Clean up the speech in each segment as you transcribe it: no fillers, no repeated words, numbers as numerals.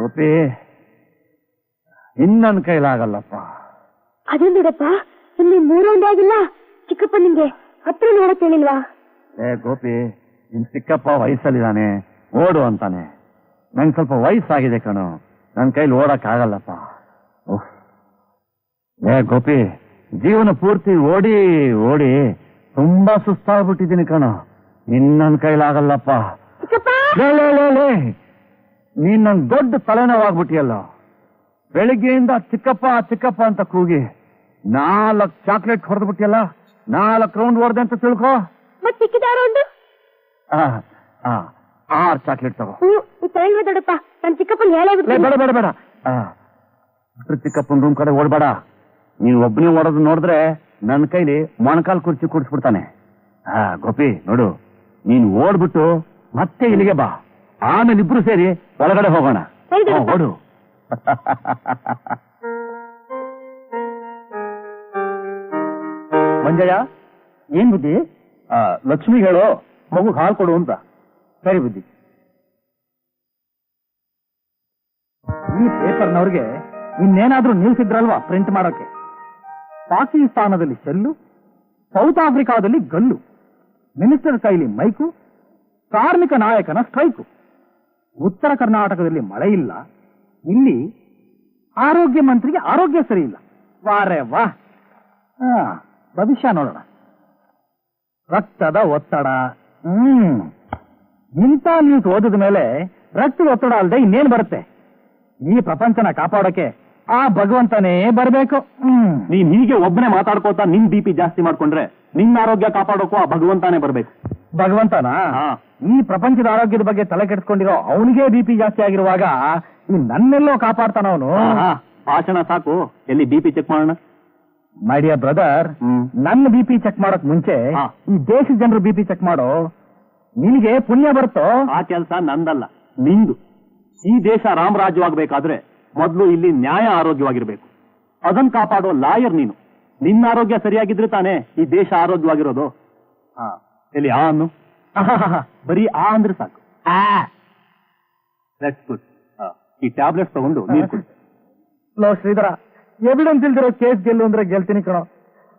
ಗೋಪಿ ಇನ್ನನ್ ಕೈಲಾಗಲ್ಲಪ್ಪ. ಅದೇನ್ ಬಿಡಪ್ಪ, ಇಲ್ಲಿ 3 ರೌಂಡ್ ಆಗಿಲ್ಲ. ಚಿಕ್ಕಪ್ಪ ನಿಂಗೆ ಹತ್ರ ನೋಡಕ್ ಹೇಳಿಲ್ವಾ? ಗೋಪಿ, ನಿನ್ ಚಿಕ್ಕಪ್ಪ ವಯಸ್ಸಲ್ಲಿದ್ದಾನೆ, ಓಡು ಅಂತಾನೆ. ನಂಗೆ ಸ್ವಲ್ಪ ವಯಸ್ಸಾಗಿದೆ ಕಣು, ನನ್ ಕೈಲಿ ಓಡಕ್ ಆಗಲ್ಲಪ್ಪ. ಗೋಪಿ, ಜೀವನ ಪೂರ್ತಿ ಓಡಿ ಓಡಿ ತುಂಬಾ ಸುಸ್ತಾಗ್ಬಿಟ್ಟಿದ್ದೀನಿ ಕಣು, ಇನ್ನನ್ ಕೈಲಾಗಲ್ಲಪ್ಪ. ನೀನ್ ನನ್ ದೊಡ್ಡ ತಲೆನೋವಾಗ್ಬಿಟ್ಟಿಯಲ್ಲ. ಬೆಳಿಗ್ಗೆಯಿಂದ ಚಿಕ್ಕಪ್ಪ ಚಿಕ್ಕಪ್ಪ ಅಂತ ಕೂಗಿ 4 ಚಾಕ್ಲೇಟ್ ಹೊಡೆದ್ಬಿಟ್ಟಿಯಲ್ಲ. 4 ರೌಂಡ್ ಹೊಡೆದೆ ಅಂತ ತಿಳ್ಕೊ. 6 ಚಾಕ್ಲೇಟ್ ತಗೋ. ದೊಡ್ಡಪ್ಪ, ನನ್ ಚಿಕ್ಕಪ್ಪನ್ ಬೇಡ ಬೇಡ ಬೇಡ. ಚಿಕ್ಕಪ್ಪನ ರೂಮ್ ಕಡೆ ಓಡ್ಬೇಡ. ನೀನ್ ಒಬ್ಬನೇ ಓಡೋದು ನೋಡಿದ್ರೆ ನನ್ನ ಕೈಲಿ ಮೊಣಕಾಲ್ ಕುರ್ಚಿ ಕೂಡಿಸ್ಬಿಡ್ತಾನೆ. ಗೋಪಿ ನೋಡು, ನೀನ್ ಓಡ್ಬಿಟ್ಟು ಮತ್ತೆ ಇಲ್ಲಿಗೆ ಬಾ, ಆಮೇಲೆ ಇಬ್ರು ಸೇರಿ ಒಳಗಡೆ ಹೋಗೋಣ. ಓಡು. ಮಂಜಯ್ಯ, ಏನ್ ಬುದ್ಧಿ? ಲಕ್ಷ್ಮಿ ಹೇಳೋ, ಮಗು ಹಾಲು ಕೊಡು ಅಂತ. ಸರಿ ಬುದ್ಧಿ. ಈ ಪೇಪರ್ನವ್ರಿಗೆ ಇನ್ನೇನಾದ್ರೂ ನ್ಯೂಸ್ ಇದ್ರಲ್ವಾ ಪ್ರಿಂಟ್ ಮಾಡೋಕೆ? ಪಾಕಿಸ್ತಾನದಲ್ಲಿ ಶೆಲ್ಲು, ಸೌತ್ ಆಫ್ರಿಕಾದಲ್ಲಿ ಗಲ್ಲು, ಮಿನಿಸ್ಟರ್ ಕೈಲಿ ಮೈಕು, ಕಾರ್ಮಿಕ ನಾಯಕನ ಸ್ಟ್ರೈಕು, ಉತ್ತರ ಕರ್ನಾಟಕದಲ್ಲಿ ಮಳೆ ಇಲ್ಲ, ಇಲ್ಲಿ ಆರೋಗ್ಯ ಮಂತ್ರಿಗೆ ಆರೋಗ್ಯ ಸರಿ ಇಲ್ಲ. ವಾರೇ ವಾ. ಭವಿಷ್ಯ ನೋಡೋಣ. ರಕ್ತದ ಒತ್ತಡ. ಇಂಥ ನ್ಯೂಸ್ ಓದಿದ ಮೇಲೆ ರಕ್ತದ ಒತ್ತಡ ಅಲ್ಲದೆ ಇನ್ನೇನು ಬರುತ್ತೆ? ಈ ಪ್ರಪಂಚನ ಕಾಪಾಡೋಕೆ ಆ ಭಗವಂತನೇ ಬರಬೇಕು. ನೀನ್ ಹೀಗೆ ಒಬ್ಬನೇ ಮಾತಾಡ್ಕೋತಾ ನಿನ್ BP ಜಾಸ್ತಿ ಮಾಡ್ಕೊಂಡ್ರೆ ನಿನ್ನ ಆರೋಗ್ಯ ಕಾಪಾಡೋಕು ಆ ಭಗವಂತನೇ ಬರ್ಬೇಕು. ಭಗವಂತನಾ? ಈ ಪ್ರಪಂಚದ ಆರೋಗ್ಯದ ಬಗ್ಗೆ ತಲೆ ಕೆಡಿಸ್ಕೊಂಡಿರೋ ಅವನಿಗೆ BP ಜಾಸ್ತಿ ಆಗಿರುವಾಗ ನನ್ನೆಲ್ಲೋ ಕಾಪಾಡ್ತಾನ ಅವನು. ಭಾಷಣ ಸಾಕು, ಎಲ್ಲಿ BP ಚೆಕ್ ಮಾಡೋಣ. ಮೈ ಡಿಯರ್ ಬ್ರದರ್, ನನ್ನ BP ಚೆಕ್ ಮಾಡಕ್ ಮುಂಚೆ ಈ ದೇಶದ ಜನರು BP ಚೆಕ್ ಮಾಡೋ. ನಿನಗೆ ಪುಣ್ಯ ಬರುತ್ತೋ? ಆ ಕೆಲಸ ನಂದಲ್ಲ, ನಿಂದು. ಈ ದೇಶ ರಾಮರಾಜ್ಯವಾಗಬೇಕಾದ್ರೆ ಮೊದಲು ಇಲ್ಲಿ ನ್ಯಾಯ ಆರೋಗ್ಯವಾಗಿರ್ಬೇಕು. ಅದನ್ನ ಕಾಪಾಡೋ ಲಾಯರ್ ನೀನು. ನಿನ್ನ ಆರೋಗ್ಯ ಸರಿಯಾಗಿದ್ರೆ ತಾನೇ ಈ ದೇಶ ಆರೋಗ್ಯವಾಗಿರೋದು. ಎಲ್ಲಿ ಆ ಅನ್ನು? ಬರೀ ಆ ಅಂದ್ರೆ ಸಾಕು. That's good. ಈ ಟ್ಯಾಬ್ಲೆಟ್ಸ್ ತಗೊಂಡು ನೀರು ಕುಡಿ. ಲೋ ಶ್ರೀಧರ, ಎವಿಡೆನ್ಸ್ ಇಲ್ದಿರೋ ಕೇಸ್ ಗೆಲ್ಲು ಅಂದ್ರೆ ಗೆಲ್ತೀನಿ ಕಣೋ,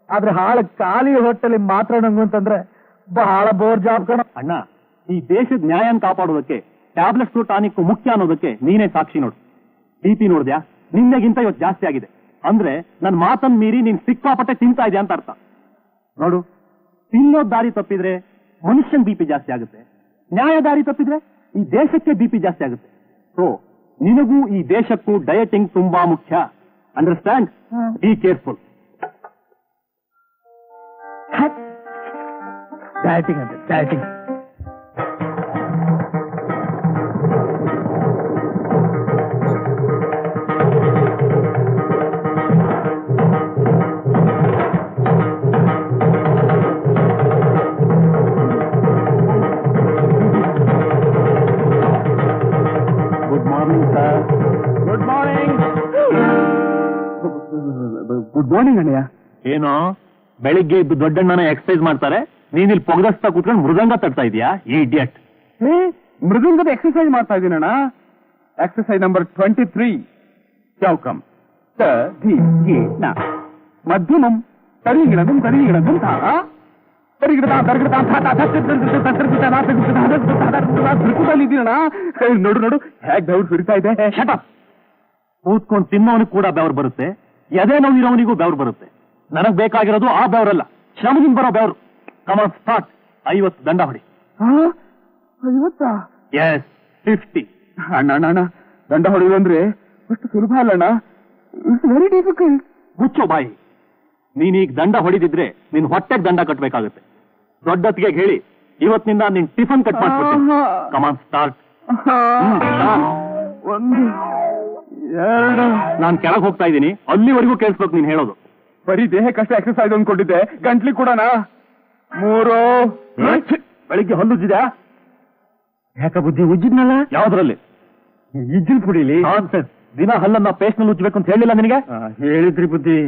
ಆದ್ರೆ ಹಾಳು ಖಾಲಿ ಹೊಟ್ಟೆಲಿ ಮಾತ್ರ ನಂಗು ಅಂತಂದ್ರೆ ಬಹಳ ಬೋರ್ ಜಾಬ್ ಕಣೋ. ಅಣ್ಣ, ಈ ದೇಶದ ನ್ಯಾಯನ ಕಾಪಾಡೋದಕ್ಕೆ ಟ್ಯಾಬ್ಲೆಟ್ಸ್ ಟಾನಿಕ್ ಮುಖ್ಯ ಅನ್ನೋದಕ್ಕೆ ನೀನೇ ಸಾಕ್ಷಿ ನೋಡು. BP ನೋಡಿದ್ಯಾ? ನಿನ್ನೆಗಿಂತ ಇವತ್ತು ಜಾಸ್ತಿ ಆಗಿದೆ ಅಂದ್ರೆ ನನ್ನ ಮಾತನ್ನ ಮೀರಿ ನೀನ್ ಸಿಕ್ಕಾಪಟ್ಟೆ ತಿಂತಾ ಇದೆಯಾ ಅಂತ ಅರ್ಥ. ನೋಡು, ತಿನ್ನೋದ್ ದಾರಿ ತಪ್ಪಿದ್ರೆ ಮನುಷ್ಯನ್ BP ಜಾಸ್ತಿ ಆಗುತ್ತೆ, ನ್ಯಾಯ ದಾರಿ ತಪ್ಪಿದ್ರೆ ಈ ದೇಶಕ್ಕೆ BP ಜಾಸ್ತಿ ಆಗುತ್ತೆ. ಸೊ ನಿನಗೂ ಈ ದೇಶಕ್ಕೂ ಡಯಟಿಂಗ್ ತುಂಬಾ ಮುಖ್ಯ. ಅಂಡರ್ಸ್ಟ್ಯಾಂಡ್? Be careful. ಡಯಟಿಂಗ್ ಅಂತ dieting. Good morning sir. Good morning. Good morning ಅಣ್ಣಯ್ಯ. ಏನೋ ಬೆಳಿಗ್ಗೆ ಇದ್ದು ದೊಡ್ಡಣ್ಣನ ಎಕ್ಸರ್ಸೈಸ್ ಮಾಡ್ತಾರೆ, ನೀನಿಲ್ಲಿ ಪೊಗದಸ್ತಾ ಕೂತ್ಕೊಂಡು ಮೃದಂಗ ತಟ್ತಾ ಇದೀಯಾ? ಈ ಇಡಿಯಟ್. ಮೃದಂಗದ ಎಕ್ಸರ್ಸೈಸ್ ಮಾಡ್ತಾ ಇದ್ದೀನಣ್ಣ. Exercise number 23. ಚೌಕಂ ಮಧ್ಯಮಂ ತರಿಗಿಡದಂ ತರಿಗಿಡದಂ ತಾರ ತ್ರಿಕುಟಲ್ಲಿದ್ದೀನಣ್ಣ. ನೋಡು ನೋಡು ಹೇಗೆ ಬೆವ್ರು ಸುರಿತಾ ಇದೆ. ಶಟಪ್. ಕೂತ್ಕೊಂಡು ತಿನ್ನೋನಿಗೆ ಕೂಡ ಬೆವ್ರು ಬರುತ್ತೆ, ಎದೆ ನೋವಿರೋನಿಗೂ ಬೆವ್ರು ಬರುತ್ತೆ. ನನಗ್ ಬೇಕಾಗಿರೋದು ಆ ಬೆವ್ರಲ್ಲ, ಶ್ರಮದಿಂದ ಬರೋ ಬೆವ್ರು. ಕಮಾನ್ ಸ್ಟಾರ್ಟ್. 50 ದಂಡ ಹೊಡಿ. 50? ಎಸ್, 50. ಅಣ್ಣ ಅಣ್ಣ ಅಣ್ಣ, ದಂಡ ಹೊಡೆಯೋದು ಅಂದ್ರೆ ಅಷ್ಟು ಸುಲಭ ಅಲ್ಲಣ್ಣ. It's very difficult. ಮುಚ್ಚೋ ಬಾಯಿ. ನೀನೀಗ ದಂಡ ಹೊಡಿದಿದ್ರೆ ನಿನ್ ಹೊಟ್ಟೆಗೆ ದಂಡ ಕಟ್ಬೇಕಾಗುತ್ತೆ. ದೊಡ್ಡತ್ತಿಗೆ ಹೇಳಿ ಇವತ್ತಿನಿಂದ ನಿನ್ ಟಿಫನ್ ಕಟ್ ಮಾಡ್ಬಿಡ್ತೀನಿ. ಕಮಾನ್ ಸ್ಟಾರ್ಟ್. 1 2. ನಾನ್ ಕೆಳಗೆ ಹೋಗ್ತಾ ಇದ್ದೀನಿ, ಅಲ್ಲಿವರೆಗೂ ಕೇಳಿಸ್ಬೇಕು ನೀನ್ ಹೇಳೋದು. ಬರೀ ದೇಹಕ್ಕಷ್ಟೇ ಎಕ್ಸರ್ಸೈಸ್ ಅಂದ್ಕೊಂಡಿದ್ದೆ, ಗಂಟ್ಲಿ ಕೂಡನಾ? 3. ಬೆಳಿಗ್ಗೆ ಹಲ್ಲು ಉಜ್ಜಿದ್ಯಾ? ಯಾಕ ಬುದ್ಧಿ ಉಜ್ಜಿದ್ನಲ್ಲ? ಯಾವ್ದ್ರಲ್ಲಿ? ಇಜ್ಜಿಲ್ ಪುಡಿಲಿ. ದಿನ ಹಲ್ಲನ್ನ ಪೇಸ್ಟ್ ನಲ್ಲಿ ಉಜ್ಜಬೇಕು ಅಂತ ಹೇಳಿಲ್ಲ ನಿನಗೆ? ಹೇಳಿದ್ರಿ ಬುದ್ಧಿ.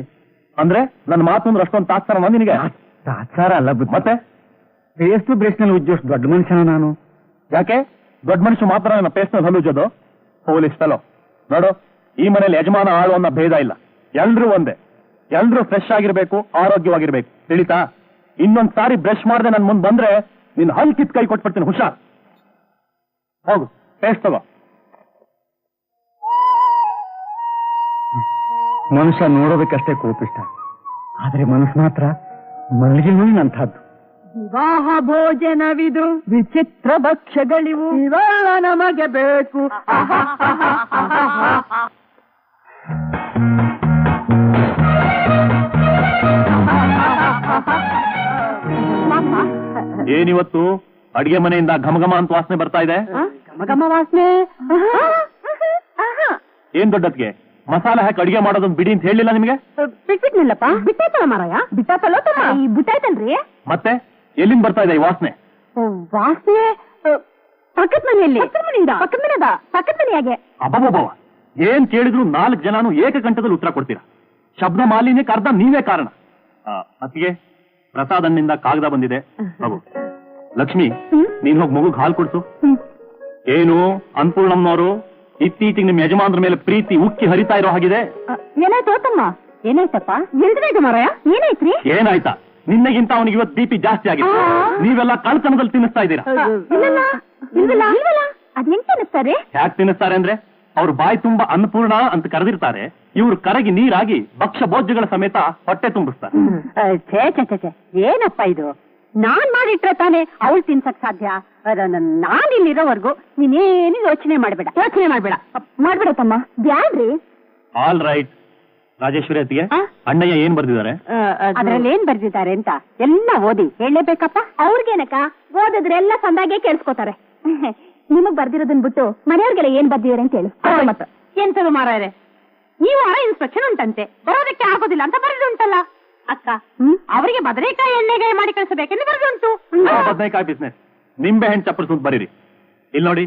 ಅಂದ್ರೆ ನನ್ನ ಮಾತಂದ್ರೆ ಅಷ್ಟೊಂದು ತಾತ್ಸಾರ ನಿನಗೆ? ತಾತ್ಸಾರ ಅಲ್ಲ ಬುದ್ಧಿ. ಮತ್ತೆ ಪೇಸ್ಟ್ ಬ್ರಷ್ ನಲ್ಲಿ ಉಜ್ಜೋಷ್ಟು ದೊಡ್ಡ ಮನುಷ್ಯನ ನಾನು? ಯಾಕೆ ದೊಡ್ಡ ಮನುಷ್ಯ ಮಾತ್ರ ನನ್ನ ಪೇಸ್ಟ್ ನಲ್ಲಿ ಹಲ್ಲು ಉಜ್ಜೋದು? Police fellow. ನೋಡು, ಈ ಮನೇಲಿ ಯಜಮಾನ ಆಳು ಅನ್ನೋ ಭೇದ ಇಲ್ಲ. ಎಲ್ರೂ ಒಂದೇ. ಎಲ್ರೂ ಫ್ರೆಶ್ ಆಗಿರ್ಬೇಕು, ಆರೋಗ್ಯವಾಗಿರ್ಬೇಕು. ತಿಳಿತಾ? ಇನ್ನೊಂದ್ ಸಾರಿ ಬ್ರಷ್ ಮಾಡದೆ ನನ್ ಮುಂದ್ ಬಂದ್ರೆ ನಿನ್ ಹಲ್ ಕಿತ್ ಕೈ ಕೊಟ್ಬಿಡ್ತೀನಿ. ಹುಷಾರ್. ಹೋಗು, ಟೇಸ್ಟ್ ತಗೋ. ಮನುಷ್ಯ ನೋಡೋದಕ್ಕಷ್ಟೇ ಕೋಪಿಷ್ಟ, ಆದ್ರೆ ಮನಸ್ಸು ಮಾತ್ರ ಮಲ್ಲಿಗೆ ಹೂವಿನಂತಹದ್ದು. ವಿವಾಹ ಭೋಜನವಿದು, ವಿಚಿತ್ರ ಭಕ್ಷ್ಯಗಳಿವು, ಇವೆಲ್ಲ ನಮಗೆ ಬೇಕು. ಏನಿವತ್ತು ಅಡಿಗೆ ಮನೆಯಿಂದ ಘಮಘಮ ಅಂತ ವಾಸನೆ ಬರ್ತಾ ಇದೆ? ಘಮಘಮ ವಾಸನೆ? ಏನ್ ದೊಡ್ಡದ್ಗೆ ಮಸಾಲೆ ಹಾಕಿ ಅಡಿಗೆ ಮಾಡೋದೊಂದು ಬಿಡಿ ಅಂತ ಹೇಳಿಲ್ಲ ನಿಮಗೆ? ಬಿಟ್ಟಿದ್ನಿಲ್ಲಪ್ಪ. ಬಿಟ್ಟಾಯ್ತಲ್ಲ ಮಾರಾಯ, ಬಿಟ್ಟಾಯ್ತಲ್ಲ ಬಿಟ್ಟಾಯ್ತನ್ರಿ. ಮತ್ತೆ ಎಲ್ಲಿಂದ ಬರ್ತಾ ಇದೆ ಈ ವಾಸನೆ? ವಾಸನೆ ಪಕ್ಕದ ಮನೆಯಲ್ಲಿ. ಪಕ್ಕದ ಮನೆಯಾಗೆ. ಅಬ್ಬಬ್ಬ, ಏನ್ ಕೇಳಿದ್ರು 4 ಜನನು ಏಕಕಂಠದಲ್ಲಿ ಉತ್ತರ ಕೊಡ್ತೀರಾ. ಶಬ್ದ ಮಾಲಿನ್ಯಕ್ಕೆ ಅರ್ಧ ನೀವೇ ಕಾರಣ. ಅತ್ತಿಗೆ, ಪ್ರಸಾದನ್ನಿಂದ ಕಾಗದ ಬಂದಿದೆ. ಬಾಬು, ಲಕ್ಷ್ಮಿ, ನೀನ್ ಹೋಗಿ ಮಗುಗ್ ಹಾಲು ಕೊಡ್ಸು. ಏನು ಅನ್ಪೂರ್ಣಮ್ನವರು, ಇತ್ತೀಚೆಗೆ ನಿಮ್ ಯಜಮಾನ್ರ ಮೇಲೆ ಪ್ರೀತಿ ಉಕ್ಕಿ ಹರಿತಾ ಇರೋ ಹಾಗಿದೆ. ಏನಾಯ್ತು ತಮ್ಮ? ಏನಾಯ್ತಪ್ಪ? ಎಲ್ದಿನಾಯ್ತು ಮಾರಾಯ? ಏನಾಯ್ತ್ರಿ? ಏನಾಯ್ತಾ? ನಿನ್ನೆಗಿಂತ ಅವನಿಗೆ ಇವತ್ತು BP ಜಾಸ್ತಿ ಆಗಿದೆ. ನೀವೆಲ್ಲ ಕಳ್ತನದಲ್ಲಿ ತಿನ್ನಿಸ್ತಾ ಇದ್ದೀರಾ. ಅದೇನ್ ತಿನ್ನಿಸ್ತಾರೆ? ಯಾಕೆ ತಿನ್ನಿಸ್ತಾರೆ ಅಂದ್ರೆ, ಅವ್ರ ಬಾಯಿ ತುಂಬಾ ಅನ್ನಪೂರ್ಣ ಅಂತ ಕರೆದಿರ್ತಾರೆ. ಇವ್ರು ಕರಗಿ ನೀರಾಗಿ ಭಕ್ಷ್ಯ ಭೋಜ್ಯಗಳ ಸಮೇತ ಹೊಟ್ಟೆ ತುಂಬಿಸ್ತಾರೆ. ಏನಪ್ಪ ಇದು? ನಾನ್ ಮಾಡಿಟ್ರೆ ತಾನೇ ಅವಳು ತಿನ್ಸಕ್ ಸಾಧ್ಯ. ನಾನ್ ಇಲ್ಲಿರೋವರೆಗೂ ನೀನೇನು ಯೋಚನೆ ಮಾಡ್ಬೇಡ ತಮ್ಮ. ಬ್ಯಾಡ್ರಿ. All right. ರಾಜೇಶ್ವರಿ ಅತ್ತಿಗೆ, ಅಣ್ಣಯ್ಯ ಏನ್ ಬರ್ದಿದ್ದಾರೆ? ಅದ್ರಲ್ಲಿ ಏನ್ ಬರ್ದಿದ್ದಾರೆ ಅಂತ ಎಲ್ಲ ಓದಿ ಹೇಳಲೇಬೇಕಪ್ಪ. ಅವ್ರಿಗೇನಕ್ಕ, ಓದಿದ್ರೆ ಎಲ್ಲ ಸಂದಾಗೆ ಕೇಳಿಸ್ಕೋತಾರೆ. ನಿಮಗ್ ಬರ್ದಿರೋದನ್ ಬಿಟ್ಟು ಮನೆಯವ್ರಿಗೆಲ್ಲ ಏನ್ ಬರ್ದಿದ್ದಾರೆ ಅಂತ ಹೇಳು. ಮತ್ತೆ ಎಂತದು ಮಾರಾಯರೆ, ನೀವು ಇನ್ಸ್ಪೆಕ್ಷನ್ ಉಂಟಂತೆ, ಬರೋದಕ್ಕೆ ಆಗೋದಿಲ್ಲ ಅಂತ ಬರೆದುಂಟಲ್ಲ ಅಕ್ಕ. ಅವರಿಗೆ ಬದನೆಕಾಯಿ ಎಣ್ಣೆಗಾಯಿ ಮಾಡಿ ಕಳಿಸಬೇಕೆಂದು ಬರೆದುಂಟು. ಬದನೆಕಾಯಿ ಬಿಸ್ನೆಸ್ ನಿಂಬೆ ಹಣ್ಣು ಚಪ್ಪರ್ಸು ಅಂತ ಬರೀರಿ. ಇಲ್ಲಿ ನೋಡಿ,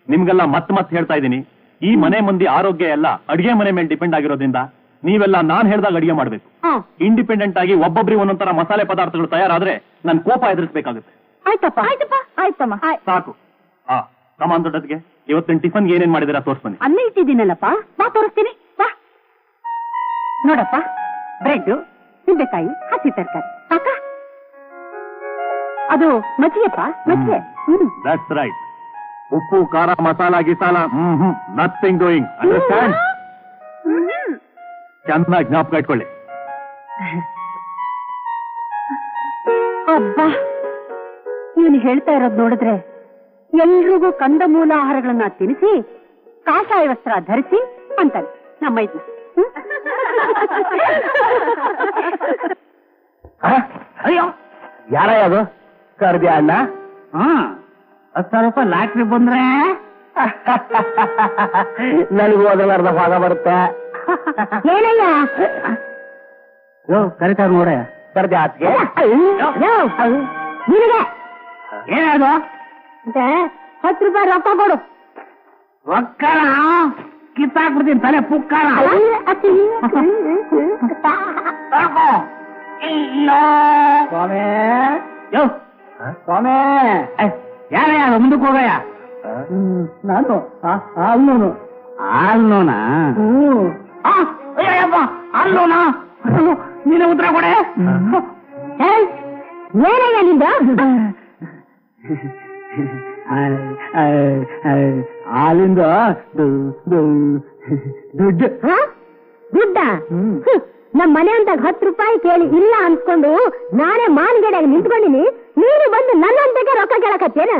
ನಿಮ್ಗೆಲ್ಲ ಮತ್ತೆ ಹೇಳ್ತಾ ಇದ್ದೀನಿ, ಈ ಮನೆ ಮಂದಿ ಆರೋಗ್ಯ ಎಲ್ಲ ಅಡಿಗೆ ಮನೆ ಮೇಲೆ ಡಿಪೆಂಡ್ ಆಗಿರೋದ್ರಿಂದ ನೀವೆಲ್ಲ ನಾನ್ ಹೇಳ್ದಾಗ ಅಡಿಗೆ ಮಾಡ್ಬೇಕು. ಇಂಡಿಪೆಂಡೆಂಟ್ ಆಗಿ ಒಬ್ಬೊಬ್ರಿಗೆ ಒಂದೊಂದರ ಮಸಾಲೆ ಪದಾರ್ಥಗಳು ತಯಾರಾದ್ರೆ ನನ್ ಕೋಪ ಎದುರಿಸಬೇಕಾಗುತ್ತೆ. ಆಯ್ತಮ್ಮ. ಸಾಕು. ಕಮಾನ್ ದೊಡ್ಡದ್ಗೆ, ಇವತ್ತಿನ ಟಿಫನ್ಗೆ ಏನೇನ್ ಮಾಡಿದಿರಾ ತೋರ್ಸ್ಬನ್ನಿ. ಅನ್ನ ಇಟ್ಟಿದ್ದೀನಲ್ಲಪ್ಪ, ಬಾ ತೋರಿಸ್ತೀನಿ. ಬಾ ನೋಡಪ್ಪ, ಬ್ರೆಡ್, ನಿಂಬೆಕಾಯಿ, ಹಸಿ ತರಕಾರಿ. ಸಾಕ? ಅದು ಮಜ್ಜಿಗೆಪ್ಪ, ಮಜ್ಜಿಗೆ. That's right. ಉಪ್ಪು ಖಾರ ಮಸಾಲ ಗಿಸಾಲ ನಥಿಂಗ್ ಡೂಯಿಂಗ್. ಅಂಡರ್ಸ್ಟ್ಯಾಂಡ್? ಚೆನ್ನಾಗಿ ಜ್ಞಾಪಕ ಇಟ್ಕೊಳ್ಳಿ. ಅಬ್ಬಾ, ನೀನು ಹೇಳ್ತಾ ಇರೋದು ನೋಡಿದ್ರೆ ಎಲ್ರಿಗೂ ಕಂದಮೂಲ ಆಹಾರಗಳನ್ನ ತಿನ್ನಿಸಿ ಕಾಷಾಯ ವಸ್ತ್ರ ಧರಿಸಿ ಅಂತಾನೆ ನಮ್ಮ ಇದು. ಅಯ್ಯೋ, ಯಾರ ಅದು ಕರ್ದ್ಯಾ ಅಣ್ಣ? 10,000 ರೂಪಾಯಿ ಲಾಟ್ರಿ ಬಂದ್ರೆ ನನಗೂ ಅದ್ರಲ್ಲಿ ಅರ್ಧ ಭಾಗ ಬರುತ್ತೆ. ಏನಯ್ಯ ಕರಿತಾರ ನೋಡ. ಕರ್ದ್ಯಾ ಆತ್ಗೆ? ನಿನಗೆ ಏನದು? 10 ರೂಪಾಯಿ ರೊಕ್ಕ ಕೊಡು. ಒಕ್ಕಳ ಕಿತ್ತಾಕ್ಬಿಡ್ತೀನಿ ತಲೆ ಪುಕ್ಕಾರ. ಸ್ವಾಮಿ, ಸ್ವಾಮಿ, ಯಾರ ಮುಂದಕ್ಕೆ ಹೋಗಯ್ಯ? ನಾನು ಅಲ್ಲೋನು. ಅಲ್ಲೋನಾ? ಅಯ್ಯಪ್ಪ, ಅಲ್ಲೋನಾ? ನೀನು ಉತ್ತರ ಕೊಡೆ. ಏನಯ್ಯ ನಿಂದ? ಹಾಲಿಂದ ದುಡ್ಡು. ದುಡ್ಡ? ನಮ್ ಮನೆ ಅಂತ 10 ರೂಪಾಯಿ ಕೇಳಿ ಇಲ್ಲ ಅನ್ಸ್ಕೊಂಡು ನಾನೇ ಮಾನ್ಗಡೆ ನಿಂತ್ಕೊಂಡಿನಿ. ನೀನು ಬಂದು ನನ್ನಂತಕ್ಕೆ ರೊಕ್ಕ ಕೇಳಕತ್ತೇನ?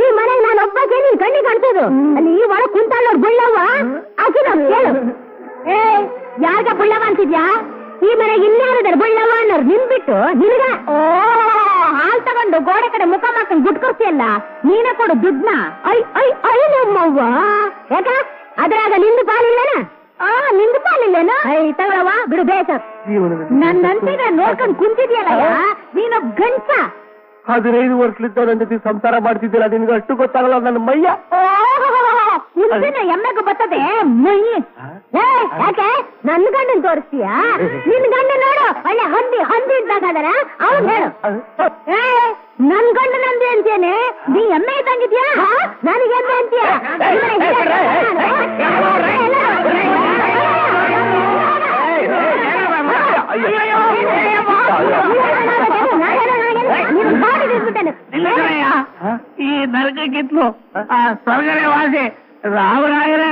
ಈ ಮನೆಗೆ ನಾನು ಒಬ್ಬಕ್ಕೆ ನೀನ್ ಕಣ್ಣಿ ಕಾಣ್ತೋದು. ಅಲ್ಲಿ ಈ ಒಳಗ್ ಕುಂತಾಳೋರ್ ಬುಳ್ಳವ್ವ ಆಕಿ ನಮ್ ಕೇಳು. ಯಾರ್ಗ ಬುಳ್ಳವ ಅಂತಿದ್ಯಾ? ಈ ಮನೆಗೆ ಇನ್ಯಾರಿದಾರೆ ಬುಳ್ಳವ್ವ ಅನ್ನೋರು ನಿನ್ಬಿಟ್ಟು ನಿನ್ಗ ಹಾಲ್ ತಗೊಂಡು ಗೋಡೆ ಕಡೆ ಮುಖ ಮಾಡ್ಕೊಂಡು ಗುಟ್ಕೊಡ್ತಿಯಲ್ಲ, ನೀನೇ ಕೊಡು ದುಡ್ನ. ಐ ನಮ್ಮವ್ವ, ಯಾಕ ಅದ್ರಾಗ ನಿಂದು ಪಾಲಿಲ್ಲನ? ನಿಂದು ಪಾಲಿಲ್ಲೇನ? ತಗೊಳವ ಬಿಡು ಬೇಸರ್. ನನ್ನಂತೆ ನೋಡ್ಕೊಂಡು ಕುಂತಿದ್ಯಲ್ಲ ನೀನೊಬ್ಬ ಗಂಟ. 15 ವರ್ಷಲಿದ್ದ ನನ್ನ ಜೊತೆ ಸಂಸಾರ ಮಾಡ್ತಿದ್ದಿಲ್ಲ, ನಿನ್ಗೆ ಅಷ್ಟು ಗೊತ್ತಾಗಲ್ಲ ನನ್ನ ಮಯ್ಯ. ಮುಂದಿನ ಎಮ್ಮೆಗೂ ಬರ್ತದೆ ಮೈ. ಯಾಕೆ ನನ್ ಗಂಡನ್ ತೋರಿಸ್ತೀಯಾ? ನಿನ್ ಗಂಡ ನೋಡು, ಒಳ್ಳೆ ಹಂದಿ ಇದ್ದಾಗದಾರ. ಅವ್ನು ಹೇಳು, ನನ್ ಗಂಡ ನಂದಿ ಅಂತೇನೆ, ನೀ ಎಮ್ಮೆ ಇದ್ದಂಗಿದ್ಯಾ? ನನಗೆ ಎಮ್ಮೆ ಅಂತೀಯ? ಕಿತ್ಲು ಸ್ವರ್ಗರೇ ವಾಸಿ ರಾಮರಾಯರೇ.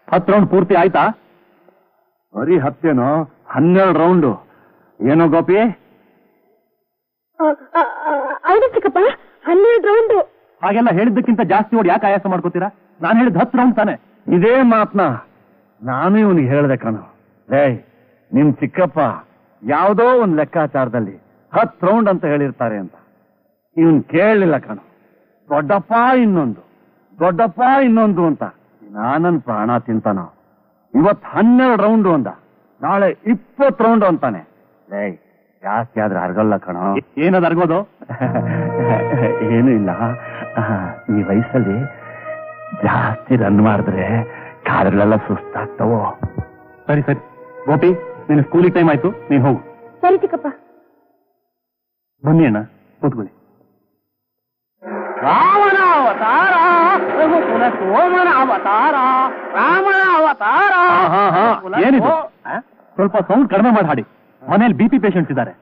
10 ರೌಂಡ್ ಪೂರ್ತಿ ಆಯ್ತಾ? ಬರೀ 10 12 ರೌಂಡು. ಏನೋ ಗೋಪಿ? ಹೌದು ಚಿಕ್ಕಪ್ಪ, 12 ರೌಂಡು. ಹಾಗೆಲ್ಲ ಹೇಳಿದ್ದಕ್ಕಿಂತ ಜಾಸ್ತಿ ಓಡಿ ಯಾಕೆ ಆಯಾಸ ಮಾಡ್ಕೋತೀರಾ? ನಾನು ಹೇಳಿದ್ 10 ರೌಂಡ್ ತಾನೆ. ಇದೇ ಮಾತ್ನ ನಾನು ಇವನಿಗೆ ಹೇಳ್ದೆ ಕಣೋ. ನಿಮ್ ಚಿಕ್ಕಪ್ಪ ಯಾವುದೋ ಒಂದ್ ಲೆಕ್ಕಾಚಾರದಲ್ಲಿ 10 ರೌಂಡ್ ಅಂತ ಹೇಳಿರ್ತಾರೆ ಅಂತ ಇವನ್ ಕೇಳಲಿಲ್ಲ ಕಣೋ. ದೊಡ್ಡಪ್ಪ ಇನ್ನೊಂದು ಅಂತ ನಾನನ್ ಪ್ರಾಣ ತಿಂತಾನ. ಇವತ್ 12 ರೌಂಡು ಅಂದ, ನಾಳೆ 20 ರೌಂಡು ಅಂತಾನೆ. ಜಾಸ್ತಿ ಆದ್ರೆ ಅರ್ಗಲ್ಲ ಕಣೋ. ಏನದು ಅರ್ಗೋದು? ಏನು ಇಲ್ಲ, ಈ ವಯಸ್ಸಲ್ಲಿ ಜಾಸ್ತಿ ರನ್ ಮಾಡಿದ್ರೆ ಕಾಲುಗಳೆಲ್ಲ ಸುಸ್ತಾಗ್ತವೋ. ಸರಿ ಗೋಪಿ, ನಿನ್ನ ಸ್ಕೂಲಿಗೆ ಟೈಮ್ ಆಯ್ತು, ನೀನ್ ಹೋಗು. ಸರಿ ಚಿಕ್ಕಪ್ಪ. ಬನ್ನಿ ಅಣ್ಣ, ಕೂತ್ಕೊಳ್ಳಿ. ರಾಮನ ಅವತಾರ ರಘುಕುಲ ಸೋಮನ ಅವತಾರ, ರಾಮನ ಅವತಾರ. ಏನಿದು? ಸ್ವಲ್ಪ ಸೌಂಡ್ ಕಡಿಮೆ ಮಾಡಿ ಹಾಡಿ. ಮನೇಲಿ BP ಪೇಷಂಟ್ಸ್ ಇದ್ದಾರೆ.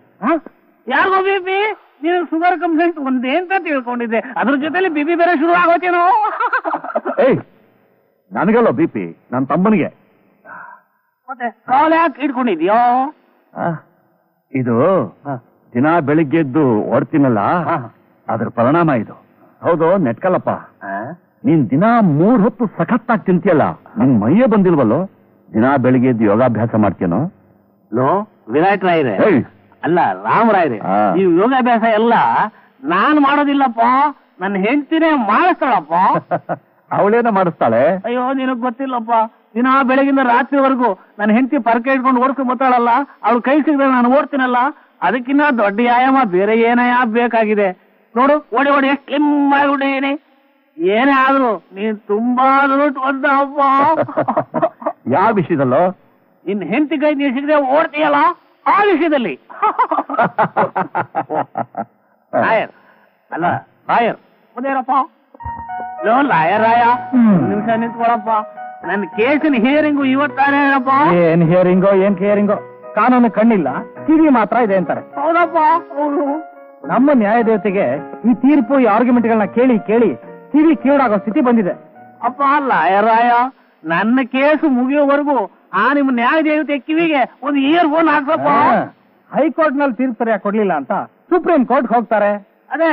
ಯಾರಿಗೋ BP? ನೀನು ಶುಗರ್ ಕಂಪ್ಲೇಂಟ್ ಒಂದೇ ಅಂತ ತಿಳ್ಕೊಂಡಿದ್ದೆ, ಅದ್ರ ಜೊತೆಲಿ BP ಬೇರೆ ಶುರು ಆಗೋತೇನೋ. ನನಗಲ್ಲ BP, ನನ್ನ ತಮ್ಮನಿಗೆ. ಮತ್ತೆ ಕಾಲ್ ಯಾಕೆ ಇಟ್ಕೊಂಡಿದ್ಯೋ? ಇದು ದಿನ ಬೆಳಿಗ್ಗೆ ಎದ್ದು ಓಡ್ತೀನಲ್ಲ, ಅದ್ರ ಪರಿಣಾಮ ಇದು. ಹೌದು, ನೆಟ್ಕಲ್ಲಪ್ಪ, ನೀನ್ ದಿನ 3 ಹೊತ್ತು ಸಖತ್ತಾಗಿ ತಿಂತೀಯಲ್ಲ, ನಿನ್ ಮೈಯೇ ಬಂದಿಲ್ವಲ್ಲೋ. ದಿನ ಬೆಳಿಗ್ಗೆ ಎದ್ದು ಯೋಗಾಭ್ಯಾಸ ಮಾಡ್ತೀನೋ? ಲೋ ವಿರಾಟ್ ರಾಯ್ರೆ, ಅಲ್ಲ ರಾಮರಾಯ್ರೆ, ಈ ಯೋಗಾಭ್ಯಾಸ ಎಲ್ಲ ನಾನ್ ಮಾಡೋದಿಲ್ಲಪ್ಪ, ನನ್ನ ಹೆಂಡತಿನೇ ಮಾಡಿಸ್ತಾಳಪ್ಪ. ಅವಳೇನ ಮಾಡಿಸ್ತಾಳೆ? ಅಯ್ಯೋ, ನಿನಗ್ ಗೊತ್ತಿಲ್ಲಪ್ಪ, ದಿನ ಬೆಳಗಿಂದ ರಾತ್ರಿವರೆಗೂ ನನ್ನ ಹೆಂಡತಿ ಪರಕೆ ಇಟ್ಕೊಂಡು ಓಡಿಸ್ಕೊಂಡ್ ಬರ್ತಾಳಲ್ಲ, ಅವ್ಳು ಕೈ ಸಿಗದೆ ನಾನು ಓಡ್ತೀನಲ್ಲ, ಅದಕ್ಕಿನ್ನ ದೊಡ್ಡ ವ್ಯಾಯಾಮ ಬೇರೆ ಏನಯ್ಯ ಬೇಕಾಗಿದೆ. ನೋಡು, ಓಡಿ ಎಷ್ಟು ಸ್ಲಿಮ್ ಆಗಿಬಿಟ್ಟಿದೀನಿ. ಏನೇ ಆದ್ರೂ ನೀನ್ ತುಂಬಾ ಒಂದ ಅಪ್ಪ. ಯಾವ ವಿಷಯದಲ್ಲೋ? ನಿನ್ ಹೆಂಡತಿ ಕೈ ನೀನ್ ಸಿಗದೆ ಓಡ್ತೀಯಲ್ಲ, ಆ ವಿಷಯದಲ್ಲಿ. ಲಾಯರ್ ಅಲ್ಲ, ಲಾಯರ್ ಮುದೇರಪ್ಪ. ಲೋ ಲಾಯರ್ ರಾಯ, ನಿಮಿಷ ನಿಂತ್ಕೊಳಪ್ಪ. ನನ್ನ ಕೇಸಿನ ಹಿಯರಿಂಗು ಇವತ್ತಾನೇನಪ್ಪ? ಏನ್ ಹಿಯರಿಂಗೋ? ಕಾನೂನು ಕಣ್ಣಿಲ್ಲ, ಕಿವಿ ಮಾತ್ರ ಇದೆ ಅಂತಾರೆ. ಹೌದಪ್ಪ, ಹೌದು. ನಮ್ಮ ನ್ಯಾಯದೇವತೆಗೆ ಈ ತೀರ್ಪು, ಈ ಆರ್ಗ್ಯುಮೆಂಟ್ಗಳನ್ನ ಕೇಳಿ ಕಿವಿ ಕಿವುಡಾಗೋ ಸ್ಥಿತಿ ಬಂದಿದೆ. ಅಪ್ಪ ಲಾಯರ್ ರಾಯ, ನನ್ನ ಕೇಸು ಮುಗಿಯೋವರೆಗೂ ನಿಮ್ಮ ನ್ಯಾಯದೇವತೆ ಕಿವಿಗೆ ಒಂದು ಇಯರ್ ಫೋನ್ ಹಾಕ್ಸಪ್ಪ. ಹೈಕೋರ್ಟ್ ನಲ್ಲಿ ತೀರ್ಪು ಸರಿಯಾಗಿ ಕೊಡ್ಲಿಲ್ಲ ಅಂತ ಸುಪ್ರೀಂ ಕೋರ್ಟ್ ಹೋಗ್ತಾರೆ. ಅದೇ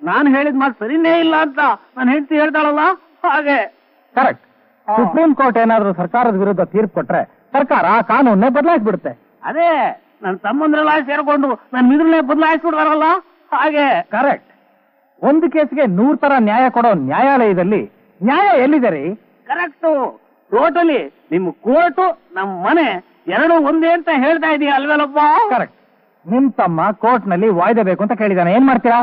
ನಾನು ಹೇಳಿದ ಮಾತು ಸರಿನೇ ಇಲ್ಲ ಅಂತ ನಾನು ಹೆಂಡತಿ ಹೇಳ್ತಾಳಲ್ಲ, ಹಾಗೆ. ಕರೆಕ್ಟ್. ಸುಪ್ರೀಂ ಕೋರ್ಟ್ ಏನಾದ್ರೂ ಸರ್ಕಾರದ ವಿರುದ್ಧ ತೀರ್ಪು ಕೊಟ್ರೆ ಸರ್ಕಾರ ಆ ಕಾನೂನ್ನೇ ಬದಲಾಯಿಸ್ಬಿಡುತ್ತೆ. ಅದೇ ನನ್ನ ತಮ್ಮಂದ್ರೆಲ್ಲ ಸೇರ್ಕೊಂಡು ನನ್ನ ಮಿದ್ರನ್ನೇ ಬದಲಾಯಿಸ್ಬಿಡ್ತಾರಲ್ಲ, ಹಾಗೆ. ಕರೆಕ್ಟ್. ಒಂದು ಕೇಸ್ಗೆ 100 ತರ ನ್ಯಾಯ ಕೊಡೋ ನ್ಯಾಯಾಲಯದಲ್ಲಿ ನ್ಯಾಯ ಎಲ್ಲಿದೆ ರೀ? ಕರೆಕ್ಟು. ಟೋಟಲಿ ನಿಮ್ಮ ಕೋರ್ಟು ನಮ್ಮ ಮನೆ ಎರಡು ಒಂದೇ ಅಂತ ಹೇಳ್ತಾ ಇದೀಯ ಅಲ್ವೇಲಪ್ಪ? ಕರೆಕ್ಟ್. ನಿಮ್ ತಮ್ಮ ಕೋರ್ಟ್ ನಲ್ಲಿ ವಾಯ್ದೆ ಬೇಕು ಅಂತ ಕೇಳಿದಾನೆ, ಏನ್ ಮಾಡ್ತೀರಾ?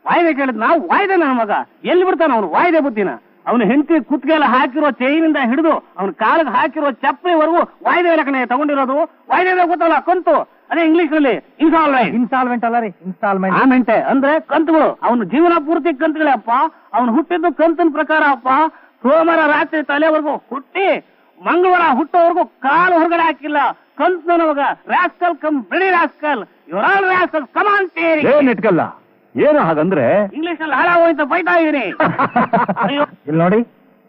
ವಾಯ್ದೆ ಕೇಳಿದ್ ನಾವು ವಾಯ್ದೆ ನನ್ನ ಮಗ ಎಲ್ಲಿ ಬಿಡ್ತಾನ ಅವನು ವಾಯ್ದೆ ಬುದ್ಧಿನ? ಅವನು ಹೆಂಡತಿ ಕುತ್ತಿಗೆಲ್ಲ ಹಾಕಿರೋ ಚೈನಿಂದ ಹಿಡಿದು ಅವನ ಕಾಲಿಗೆ ಹಾಕಿರೋ ಚಪ್ಪಲಿವರೆಗೂ ವಾಯ್ದೆ ಲೆಕ್ಕನೆ ತಗೊಂಡಿರೋದು. ವಾಯ್ದೆ ಗೊತ್ತಲ್ಲ, ಕಂತು. ಅದೇ ಇಂಗ್ಲಿಷ್ ನಲ್ಲಿ ಇನ್ಸ್ಟಾಲ್ಮೆಂಟ್ ಅಲ್ಲ ರೀ, ಇನ್ಸ್ಟಾಲ್ಮೆಂಟ್ ಅಂದ್ರೆ ಕಂತುಗಳು. ಅವನು ಜೀವನ ಪೂರ್ತಿ ಕಂತುಗಳೇ ಅಪ್ಪ. ಅವನು ಹುಟ್ಟಿದ್ದು ಕಂತಿನ ಪ್ರಕಾರ ಅಪ್ಪ. ಸೋಮವಾರ ರಾತ್ರಿ ತಲೆವರೆಗೂ ಹುಟ್ಟಿ ಮಂಗಳವಾರ ಹುಟ್ಟೋವರೆಗೂ ಕಾಲು ಹೊರಗಡೆ ಹಾಕಿಲ್ಲ. ಕಂತು ನನವಾಗ ರಾಸ್ಕಲ್ ಕಮ್ ಬಿಡಿ ರಾಸ್ಕಲ್, ಇವರಾಲ್ ರಾಸ್ಕಲ್ ಕಮಾಂಟೇರಿ. ಏನ್ ಇಟ್ಕಲ್ಲ, ಏನು ಹಾಗಂದ್ರೆ ಇಂಗ್ಲಿಷ್ ನಲ್ಲಿ ಹಾಳಾಗೋಯ್ತ ಬೈತಾ ಇದೀನಿ. ಇಲ್ಲಿ ನೋಡಿ,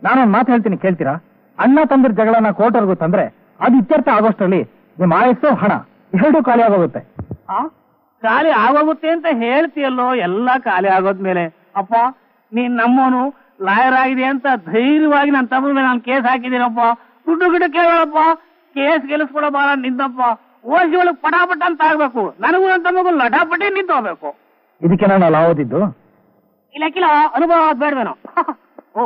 ನಾನೊಂದು ಮಾತು ಹೇಳ್ತೀನಿ, ಕೇಳ್ತೀರಾ? ಅಣ್ಣ ತಂದಿರ ಜಗಳನ್ನ ಕೋರ್ಟ್ವರೆಗೂ ತಂದ್ರೆ ಅದು ಇತ್ಯರ್ಥ ಆಗೋಷ್ಟರಲ್ಲಿ ನಿಮ್ಮ ಆಯಸ್ಸು ಹಣ ಎರಡೂ ಖಾಲಿ ಆಗೋಗುತ್ತೆ. ಖಾಲಿ ಆಗೋಗುತ್ತೆ ಅಂತ ಹೇಳ್ತೀಯಲ್ಲೋ, ಎಲ್ಲಾ ಖಾಲಿ ಆಗೋದ್ಮೇಲೆ ಅಪ್ಪ ನೀನ್ ನಮ್ಮವನು ಲಾಯರ್ ಆಗಿದೆ ಅಂತ ಧೈರ್ಯವಾಗಿ ನನ್ನ ತಮ್ಮ ಮೇಲೆ ನಾನು ಕೇಸ್ ಹಾಕಿದ್ದೀನಪ್ಪ. ದುಡ್ಡು ಗಿಡ ಕೇಳಪ್ಪ, ಕೇಸ್ ಗೆಲ್ಲಿಸ್ಕೊಡೋ ಬಾರ ನಿಂತಪ್ಪ. ಓಸಿ ಒಳಗೆ ಪಟಾಪಟ ಅಂತ ಆಗ್ಬೇಕು, ನನಗೂ ನನ್ನ ತಮ್ಮಗೂ ಲಟಾಪಟಿ ನಿಂತು ಹೋಗ್ಬೇಕು. ಇದಕ್ಕೆ ನಾನು ಲಾ ಓದಿದ್ದು ಇಲ್ಲ ಅನುಭವ ಬೇಡವೇನೋ. ಓ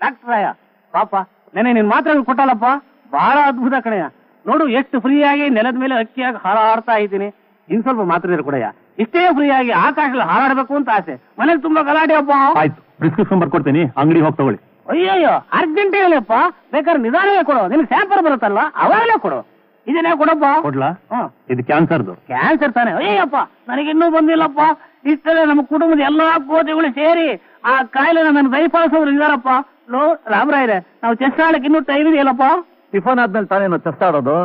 ಡಾಕ್ಟರ್ ರಾಯ ಪಾಪ, ನೆನೆ ನಿನ್ ಮಾತ್ರ ಕೊಟ್ಟಲ್ಲಪ್ಪ, ಬಹಳ ಅದ್ಭುತ ಕಣಯ್ಯ. ನೋಡು ಎಷ್ಟು ಫ್ರೀಯಾಗಿ ನೆಲದ ಮೇಲೆ ಅಕ್ಕಿಯಾಗಿ ಹಾರಾಡ್ತಾ ಇದ್ದೀನಿ. ಇನ್ ಸ್ವಲ್ಪ ಮಾತ್ರ ಕೊಡಯ್ಯ, ಇಷ್ಟೇ ಫ್ರೀಯಾಗಿ ಆಕಾಶದಲ್ಲಿ ಹಾರಾಡ್ಬೇಕು ಅಂತ ಆಸೆ. ಮನೇಲಿ ತುಂಬಾ ಗಲಾಟೆ ಅಪ್ಪ. ಆಯ್ತು, ಪ್ರಿಸ್ಕ್ರಿಪ್ಷನ್ ಬರ್ಕೊಡ್ತೀನಿ, ಅಂಗಡಿ ಹೋಗಿ ತಗೊಳ್ಳಿ. ಅಯ್ಯಯ್ಯೋ, ಅರ್ಜೆಂಟ್ ಹೇಳಪ್ಪ, ಬೇಕಾದ್ರೆ ನಿಧಾನವೇ ಕೊಡು. ನಿನ್ಗೆ ಸ್ಯಾಂಪಲ್ ಬರುತ್ತಲ್ಲ ಅವಾಗಲೇ ಕೊಡು. ಇದನ್ನೇ ಕೊಡಪ್ಪ. ಕೊಡ್ಲಾ? ಇದು ಕ್ಯಾನ್ಸರ್ದು. ಕ್ಯಾನ್ಸರ್ ತಾನೆ? ಅಯ್ಯಪ್ಪ ನನಗಿನ್ನೂ ಬಂದಿಲ್ಲಪ್ಪ. ಇಷ್ಟೇ ನಮ್ಮ ಕುಟುಂಬದ ಎಲ್ಲಾ ಕೋತಿಗಳು ಸೇರಿ ಆ ಕಾಯಿಲೆನ ನನ್ನ ದಯಪಾಲಿಸೋರು ಇದಾರಪ್ಪ. ಲೋ ರಾಮರಾಯ್ರೆ, ನಾವು ಚೆಸ್ ಆಡಕ್ಕೆ ಇನ್ನೂ ಟೈಮ್ ಇದೆಯಲ್ಲಪ್ಪ. ಟಿಫನ್ ಆದ್ಮೇಲೆ ತಾನೇನು ಚೆಸ್ ಆಡೋದು?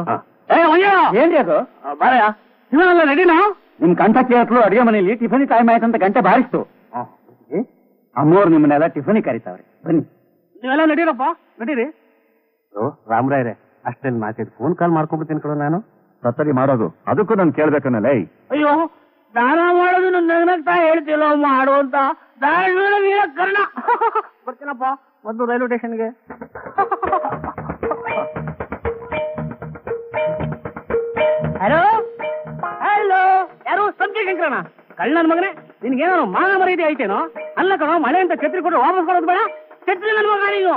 ಏನ್ರಿ ಅದು? ಬರಯ್ಯ, ಇವನೆಲ್ಲ ರೆಡಿನಾ? ನಿಮ್ ಕಂಠ ಕೇಳತ್ಲು ಅಡಿಗೆ ಮನೆಯಲ್ಲಿ ಟಿಫನ್ ಟೈಮ್ ಆಯ್ತಂತ ಗಂಟೆ ಬಾರಿಸ್ತು ಅಮ್ಮೋರು ನಿಮ್ಮನ್ನೆಲ್ಲ ಟಿಫನ್ ಕರೀತಾವ್ರಿ ಬನ್ನಿ. ನೀವೆಲ್ಲ ನಡೀರಪ್ಪ, ನಡೀರಿ. ರಾಮರಾಯ್ರೆ ಅಷ್ಟೆಲ್ಲ ಮಾತಾಡಿ ಫೋನ್ ಕಾಲ್ ಮಾಡ್ಕೊಂಡ್ಬಿಡ್ತೀನಿ ಕಣ ನಾನು. ಸತ್ತರಿ ಮಾಡೋದು ಅದಕ್ಕೂ ನಾನು ಕೇಳ್ಬೇಕನ್ನಲ್ಲ. ಅಯ್ಯೋ, ದಾನ ಮಾಡೋದು ನಗ್ನಗ್ತಾ ಹೇಳ್ತಿಲ್ಲ ಮಾಡು ಅಂತ. ಕರ್ಣ ಬರ್ತೀನಪ್ಪ ಒಂದು ರೈಲ್ವೆ ಸ್ಟೇಷನ್ಗೆ. ಹಲೋ ಹಲೋ, ಯಾರು? ಸಂಖ್ಯೆ ಶಂಕರಣ? ಕಳ್ಳನ ಮಗನೇ, ನಿನ್ಗೇನಾರು ಮಾನ ಮರ್ಯಾದೆ ಐತೇನೋ? ಅಲ್ಲ ಕಣೋ, ಮಳೆ ಅಂತ ಛತ್ರಿ ಕೊಟ್ಟು ವಾಪಸ್ ಕೊಡೋದು ಬೇಡ. ಛತ್ರಿ ನನ್ನ ಮಗ ನೀನು.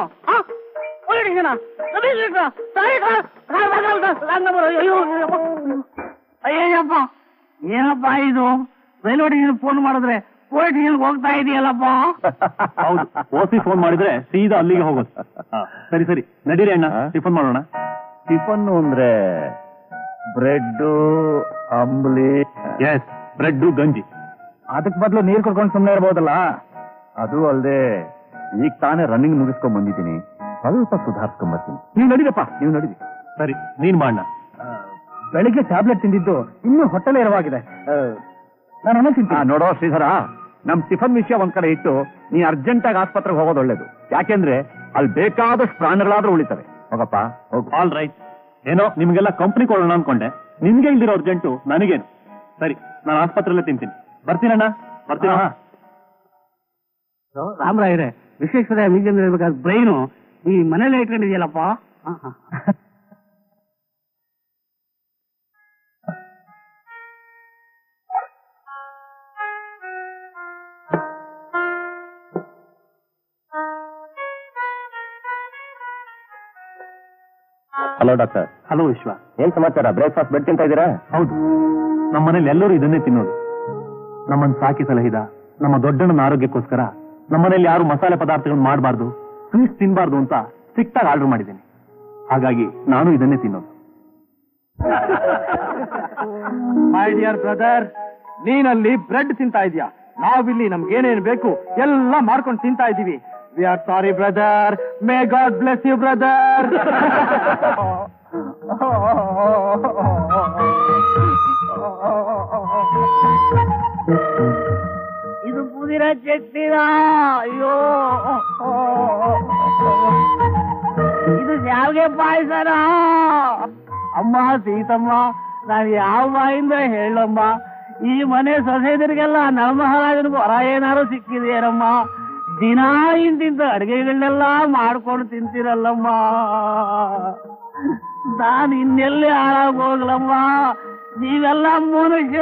ಅಯ್ಯಪ್ಪ, ಏನಪ್ಪ ಇದು? ರೈಲ್ವೆ ಸ್ಟೇಷನ್ ಫೋನ್ ಮಾಡಿದ್ರೆ ಪೊಲೀಸ್ ಸ್ಟೇಷನ್ಗೆ ಹೋಗ್ತಾ ಇದೆಯಲ್ಲಪ್ಪ. ಹೌದು, ಓಸಿ ಫೋನ್ ಮಾಡಿದ್ರೆ ಸೀದಾ ಅಲ್ಲಿಗೆ ಹೋಗೋದು. ಸರಿ ಸರಿ ನಡೀರಿ ಅಣ್ಣ, ಟಿಫನ್ ಮಾಡೋಣ. ಟಿಫನ್ ಅಂದ್ರೆ ಬ್ರೆಡ್ ಅಂಬ್ಲಿ. ಎಸ್, ಬ್ರೆಡ್ ಗಂಜಿ. ಅದಕ್ ಬದಲು ನೀರ್ ಕೊಡ್ಕೊಂಡು ಸುಮ್ಮನೆ ಇರ್ಬೋದಲ್ಲ. ಅದು ಅಲ್ಲದೆ ಈಗ ತಾನೇ ರನ್ನಿಂಗ್ ಮುಗಿಸ್ಕೊಂಡ್ ಬಂದಿದ್ದೀನಿ, ಸ್ವಲ್ಪ ಸುಧಾರಿಸ್ಕೊಂಡ್ ಬರ್ತೀನಿ. ನೀವು ನಡೀರಪ್ಪ, ನೀವು ನಡೀರಿ. ಸರಿ, ನೀನ್ ಮಾಡೋಣ. ಬೆಳಿಗ್ಗೆ ಟ್ಯಾಬ್ಲೆಟ್ ತಿಂದಿದ್ದು ಇನ್ನೂ ಹೊಟ್ಟೆಲೆ ಎರವಾಗಿದೆ. ನಾನು ಅನ್ನಿಸ್ತೀನಿ. ನೋಡೋ ಶ್ರೀಧರ, ನಮ್ ಟಿಫನ್ ವಿಷಯ ಒಂದ್ ಕಡೆ ಇಟ್ಟು ನೀ ಅರ್ಜೆಂಟ್ ಆಗಿ ಆಸ್ಪತ್ರೆಗೆ ಹೋಗೋದು ಒಳ್ಳೇದು. ಯಾಕೆಂದ್ರೆ ಅಲ್ಲಿ ಬೇಕಾದಷ್ಟು ಪ್ರಾಣಗಳಾದ್ರೂ ಉಳಿತವೆ. ಹೋಗಪ್ಪ ಹೋಗು. All right. ಏನೋ ನಿಮ್ಗೆಲ್ಲ ಕಂಪ್ನಿ ಕೊಡೋಣ ಅನ್ಕೊಂಡೆ, ನಿಮ್ಗೆ ಇಲ್ದಿರೋ ಅರ್ಜೆಂಟು ನನಗೇನು. ಸರಿ, ನಾನು ಆಸ್ಪತ್ರೆಯಲ್ಲೇ ತಿಂತೀನಿ. ಬರ್ತೀನಣ್ಣ, ಬರ್ತೀನ. ರಾಮರಾಯ್ರೆ, ವಿಶ್ವೇಶ್ವರ ಮ್ಯೂಸಿಯಂ ಇರ್ಬೇಕಾದ ಬ್ರೈನು ಈ ಮನೇಲೆ ಇಟ್ಕೊಂಡಿದ್ಯಲ್ಲಪ್ಪ. Hello doctor. ಹಲೋ ವಿಶ್ವ, ಏನ್ ಸಮಾಚಾರ? ಬ್ರೇಕ್ಫಾಸ್ಟ್ ಬೆಡ್ ತಿಂತಾ ಇದ್ದೀರಾ? ಹೌದು, ನಮ್ಮ ಮನೇಲಿ ಎಲ್ಲರೂ ಇದನ್ನೇ ತಿನ್ನೋದು. ನಮ್ಮನ್ನು ಸಾಕಿ ಸಲಹಿದ ನಮ್ಮ ದೊಡ್ಡಣ್ಣನ ಆರೋಗ್ಯಕ್ಕೋಸ್ಕರ ನಮ್ಮನೇಲಿ ಯಾರು ಮಸಾಲೆ ಪದಾರ್ಥಗಳನ್ನ ಮಾಡಬಾರ್ದು, ಸ್ವೀಟ್ಸ್ ತಿನ್ಬಾರ್ದು ಅಂತ ಸಿಕ್ಟಾಗಿ ಆರ್ಡರ್ ಮಾಡಿದ್ದೀನಿ. ಹಾಗಾಗಿ ನಾನು ಇದನ್ನೇ ತಿನ್ನೋದು. ಮೈ ಡಿಯರ್ ಬ್ರದರ್, ನೀನಲ್ಲಿ ಬ್ರೆಡ್ ತಿಂತಾ ಇದೀಯಾ, ನಾವಿಲ್ಲಿ ನಮ್ಗೇನೇನ್ ಬೇಕು ಎಲ್ಲ ಮಾಡ್ಕೊಂಡು ತಿಂತಾ ಇದೀವಿ. We are sorry brother, may God bless you brother. ಇದು ಪುದೀನ ಚಟ್ನಿನ? ಅಯ್ಯೋ, ಇದು ಶಾವಿಗೆ ಪಾಯಸನ? ಅಮ್ಮ ಸೀತಮ್ಮ, ನಾನು ಯಾವ ಬಾಯಿಂದ ಹೇಳಮ್ಮ? ಈ ಮನೆ ಸೊಸೈದರಿಗೆಲ್ಲ ನಮ್ಮ ಮಹಾರಾಜನಿಗೂ ಹೊರ ಏನಾರು ಸಿಕ್ಕಿದೆಯೇನಮ್ಮ? ದಿನಾ ಇಂತಿಂತ ಅಡಿಗೆಗಳನ್ನೆಲ್ಲ ಮಾಡ್ಕೊಂಡು ತಿಂತೀರಲ್ಲಮ್ಮ. ನಾನು ಇನ್ನೆಲ್ಲಿ ಹಾಳಾಗಿ ಹೋಗ್ಲಮ್ಮ? ನೀವೆಲ್ಲ ಮನುಷ್ಯ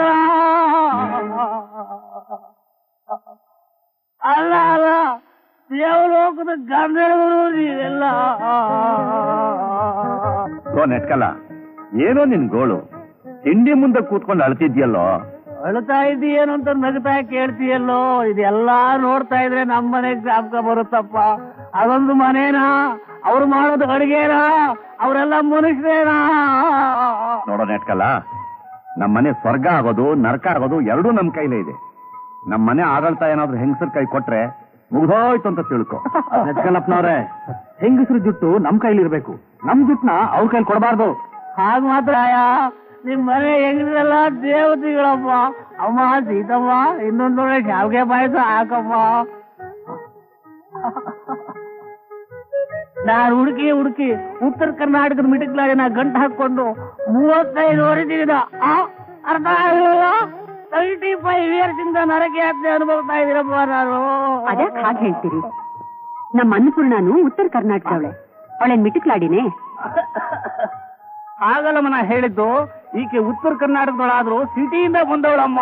ಅಲ್ಲ ಅಲ್ಲ, ದೇವಲೋಕದ ಗಂಧರ್ವರು ನೀವೆಲ್ಲ. ನೆಟ್ಕಲ್ಲ, ಏನೋ ನಿನ್ ಗೋಳು? ತಿಂಡಿ ಮುಂದೆ ಕೂತ್ಕೊಂಡು ಅಳ್ತಿದ್ಯಲ್ಲೋ. ಅಳ್ತಾ ಇದ್ದೀಯೇನು ಅಂತ ನಗ್ತಾ ಕೇಳ್ತೀಯಲ್ಲೋ. ಇದೆಲ್ಲಾ ನೋಡ್ತಾ ಇದ್ರೆ ನಮ್ಮ ಮನೆಗೆ ಜ್ಞಾಪಕ ಬರುತ್ತಪ್ಪ. ಅದೊಂದು ಮನೇನಾ? ಅವ್ರು ಮಾಡೋದು ಅಡಿಗೆನಾ? ಅವರೆಲ್ಲ ಮನುಷ್ಯರೇನಾ? ನೋಡೋ ನೆಟ್ಕಲ್ಲ, ನಮ್ಮನೆ ಸ್ವರ್ಗ ಆಗೋದು ನರಕ ಆಗೋದು ಎರಡೂ ನಮ್ ಕೈಲೇ ಇದೆ. ನಮ್ಮನೆ ಆಡಳ್ತಾ ಏನಾದ್ರು ಹೆಂಗಸರ್ ಕೈ ಕೊಟ್ರೆ ಮುಗ್ದೋಯ್ತು ಅಂತ ತಿಳ್ಕೊ. ನೆಟ್ಕಲ್ಲಪ್ಪನವ್ರೆ, ಹೆಂಗಸರು ಜುಟ್ಟು ನಮ್ ಕೈಲಿರ್ಬೇಕು, ನಮ್ ಜುಟ್ಟನ್ನ ಅವ್ರ ಕೈಲಿ ಕೊಡಬಾರ್ದು. ಹಾಗ ಮಾತ್ರ ನಿಮ್ ಮನೆ ಹೆಂಗಸರೆಲ್ಲ ದೇವತೆಗಳಪ್ಪ. ಅಮ್ಮ ಸೀತಮ್ಮ, ಇನ್ನೊಂದೊಳ್ಳೆ ಶಾವಿಗೆ ಪಾಯಸ ಹಾಕಮ್ಮ. ನಾನು ಹುಡುಕಿ ಉತ್ತರ ಕರ್ನಾಟಕದ ಮಿಟಿಕ್ಲಾಗ ಗಂಟು ಹಾಕೊಂಡು 35 ವರ್ಷದಿಂದ ಅರ್ಥ ಆಗಲಿಲ್ಲ. 35 ಇಯರ್ಸ್ ಇಂದ ನರಕೆ ಯಾತ್ರೆ ಅನುಭವಿಸ್ತಾ ಇದ್ದೀರಪ್ಪ ನಾನು. ಅದಕ್ಕೆ ಹಾಗೆ ಹೇಳ್ತೀರಿ? ನಮ್ಮ ಅನ್ನಪೂರ್ಣನು ಉತ್ತರ ಕರ್ನಾಟಕವಳೆ, ಅವಳೇನ್ ಮಿಟಿಕ್ಲಾಡಿನೇ? ಆಗಲ್ಲಮ್ಮ, ನಾ ಹೇಳಿದ್ದು ಈಕೆ ಉತ್ತರ ಕರ್ನಾಟಕದೊಳಾದ್ರು ಸಿಟಿಯಿಂದ ಬಂದವಳಮ್ಮ.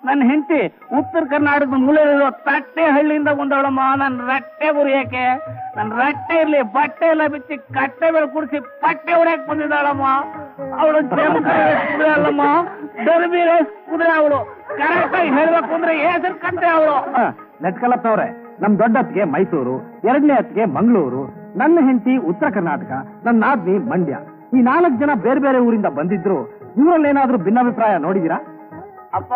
ನನ್ನ ಹೆಂಡತಿ ಉತ್ತರ ಕರ್ನಾಟಕದ ಮೂಲದಲ್ಲಿರೋ ತಟ್ಟೆ ಹಳ್ಳಿಯಿಂದ ಬಂದವಳಮ್ಮ. ನನ್ನ ರಟ್ಟೆ ಗುರಿಯಕ್ಕೆ, ನನ್ನ ರಟ್ಟೆ ಇರ್ಲಿ ಬಟ್ಟೆ ಎಲ್ಲ ಬಿಚ್ಚಿ ಕಟ್ಟೆ ಮೇಲೆ ಕುಡಿಸಿ ಪಟ್ಟೆ ಹೊಡ್ಯಕ್ ಬಂದಿದ್ದಾಳಮ್ಮ. ಅವಳು ಕುದುರೆ ಅಲ್ಲಮ್ಮ, ಡರ್ಬಿ ರೇಸ್ ಕುದುರೆ ಅವಳು. ಕರೆಕ್ಟ್ ಆಗಿ ಹೇಳ್ಬೇಕು ಅಂದ್ರೆ ಹೆಸರು ಕಂತೆ ಅವಳು. ನೆಟ್ಕಲ್ಲಪ್ಪನವ್ರೆ, ನಮ್ ದೊಡ್ಡತ್ತಿಗೆ ಮೈಸೂರು, ಎರಡನೇ ಹತ್ತಿಗೆ ಮಂಗಳೂರು, ನನ್ನ ಹೆಂಡತಿ ಉತ್ತರ ಕರ್ನಾಟಕ, ನನ್ನ ಆದ್ಮಿ ಮಂಡ್ಯ. ಈ 4 ಜನ ಬೇರೆ ಬೇರೆ ಊರಿಂದ ಬಂದಿದ್ರು. ಇವರಲ್ಲೇನಾದ್ರೂ ಭಿನ್ನಾಭಿಪ್ರಾಯ ನೋಡಿದೀರಾ? ಅಪ್ಪ,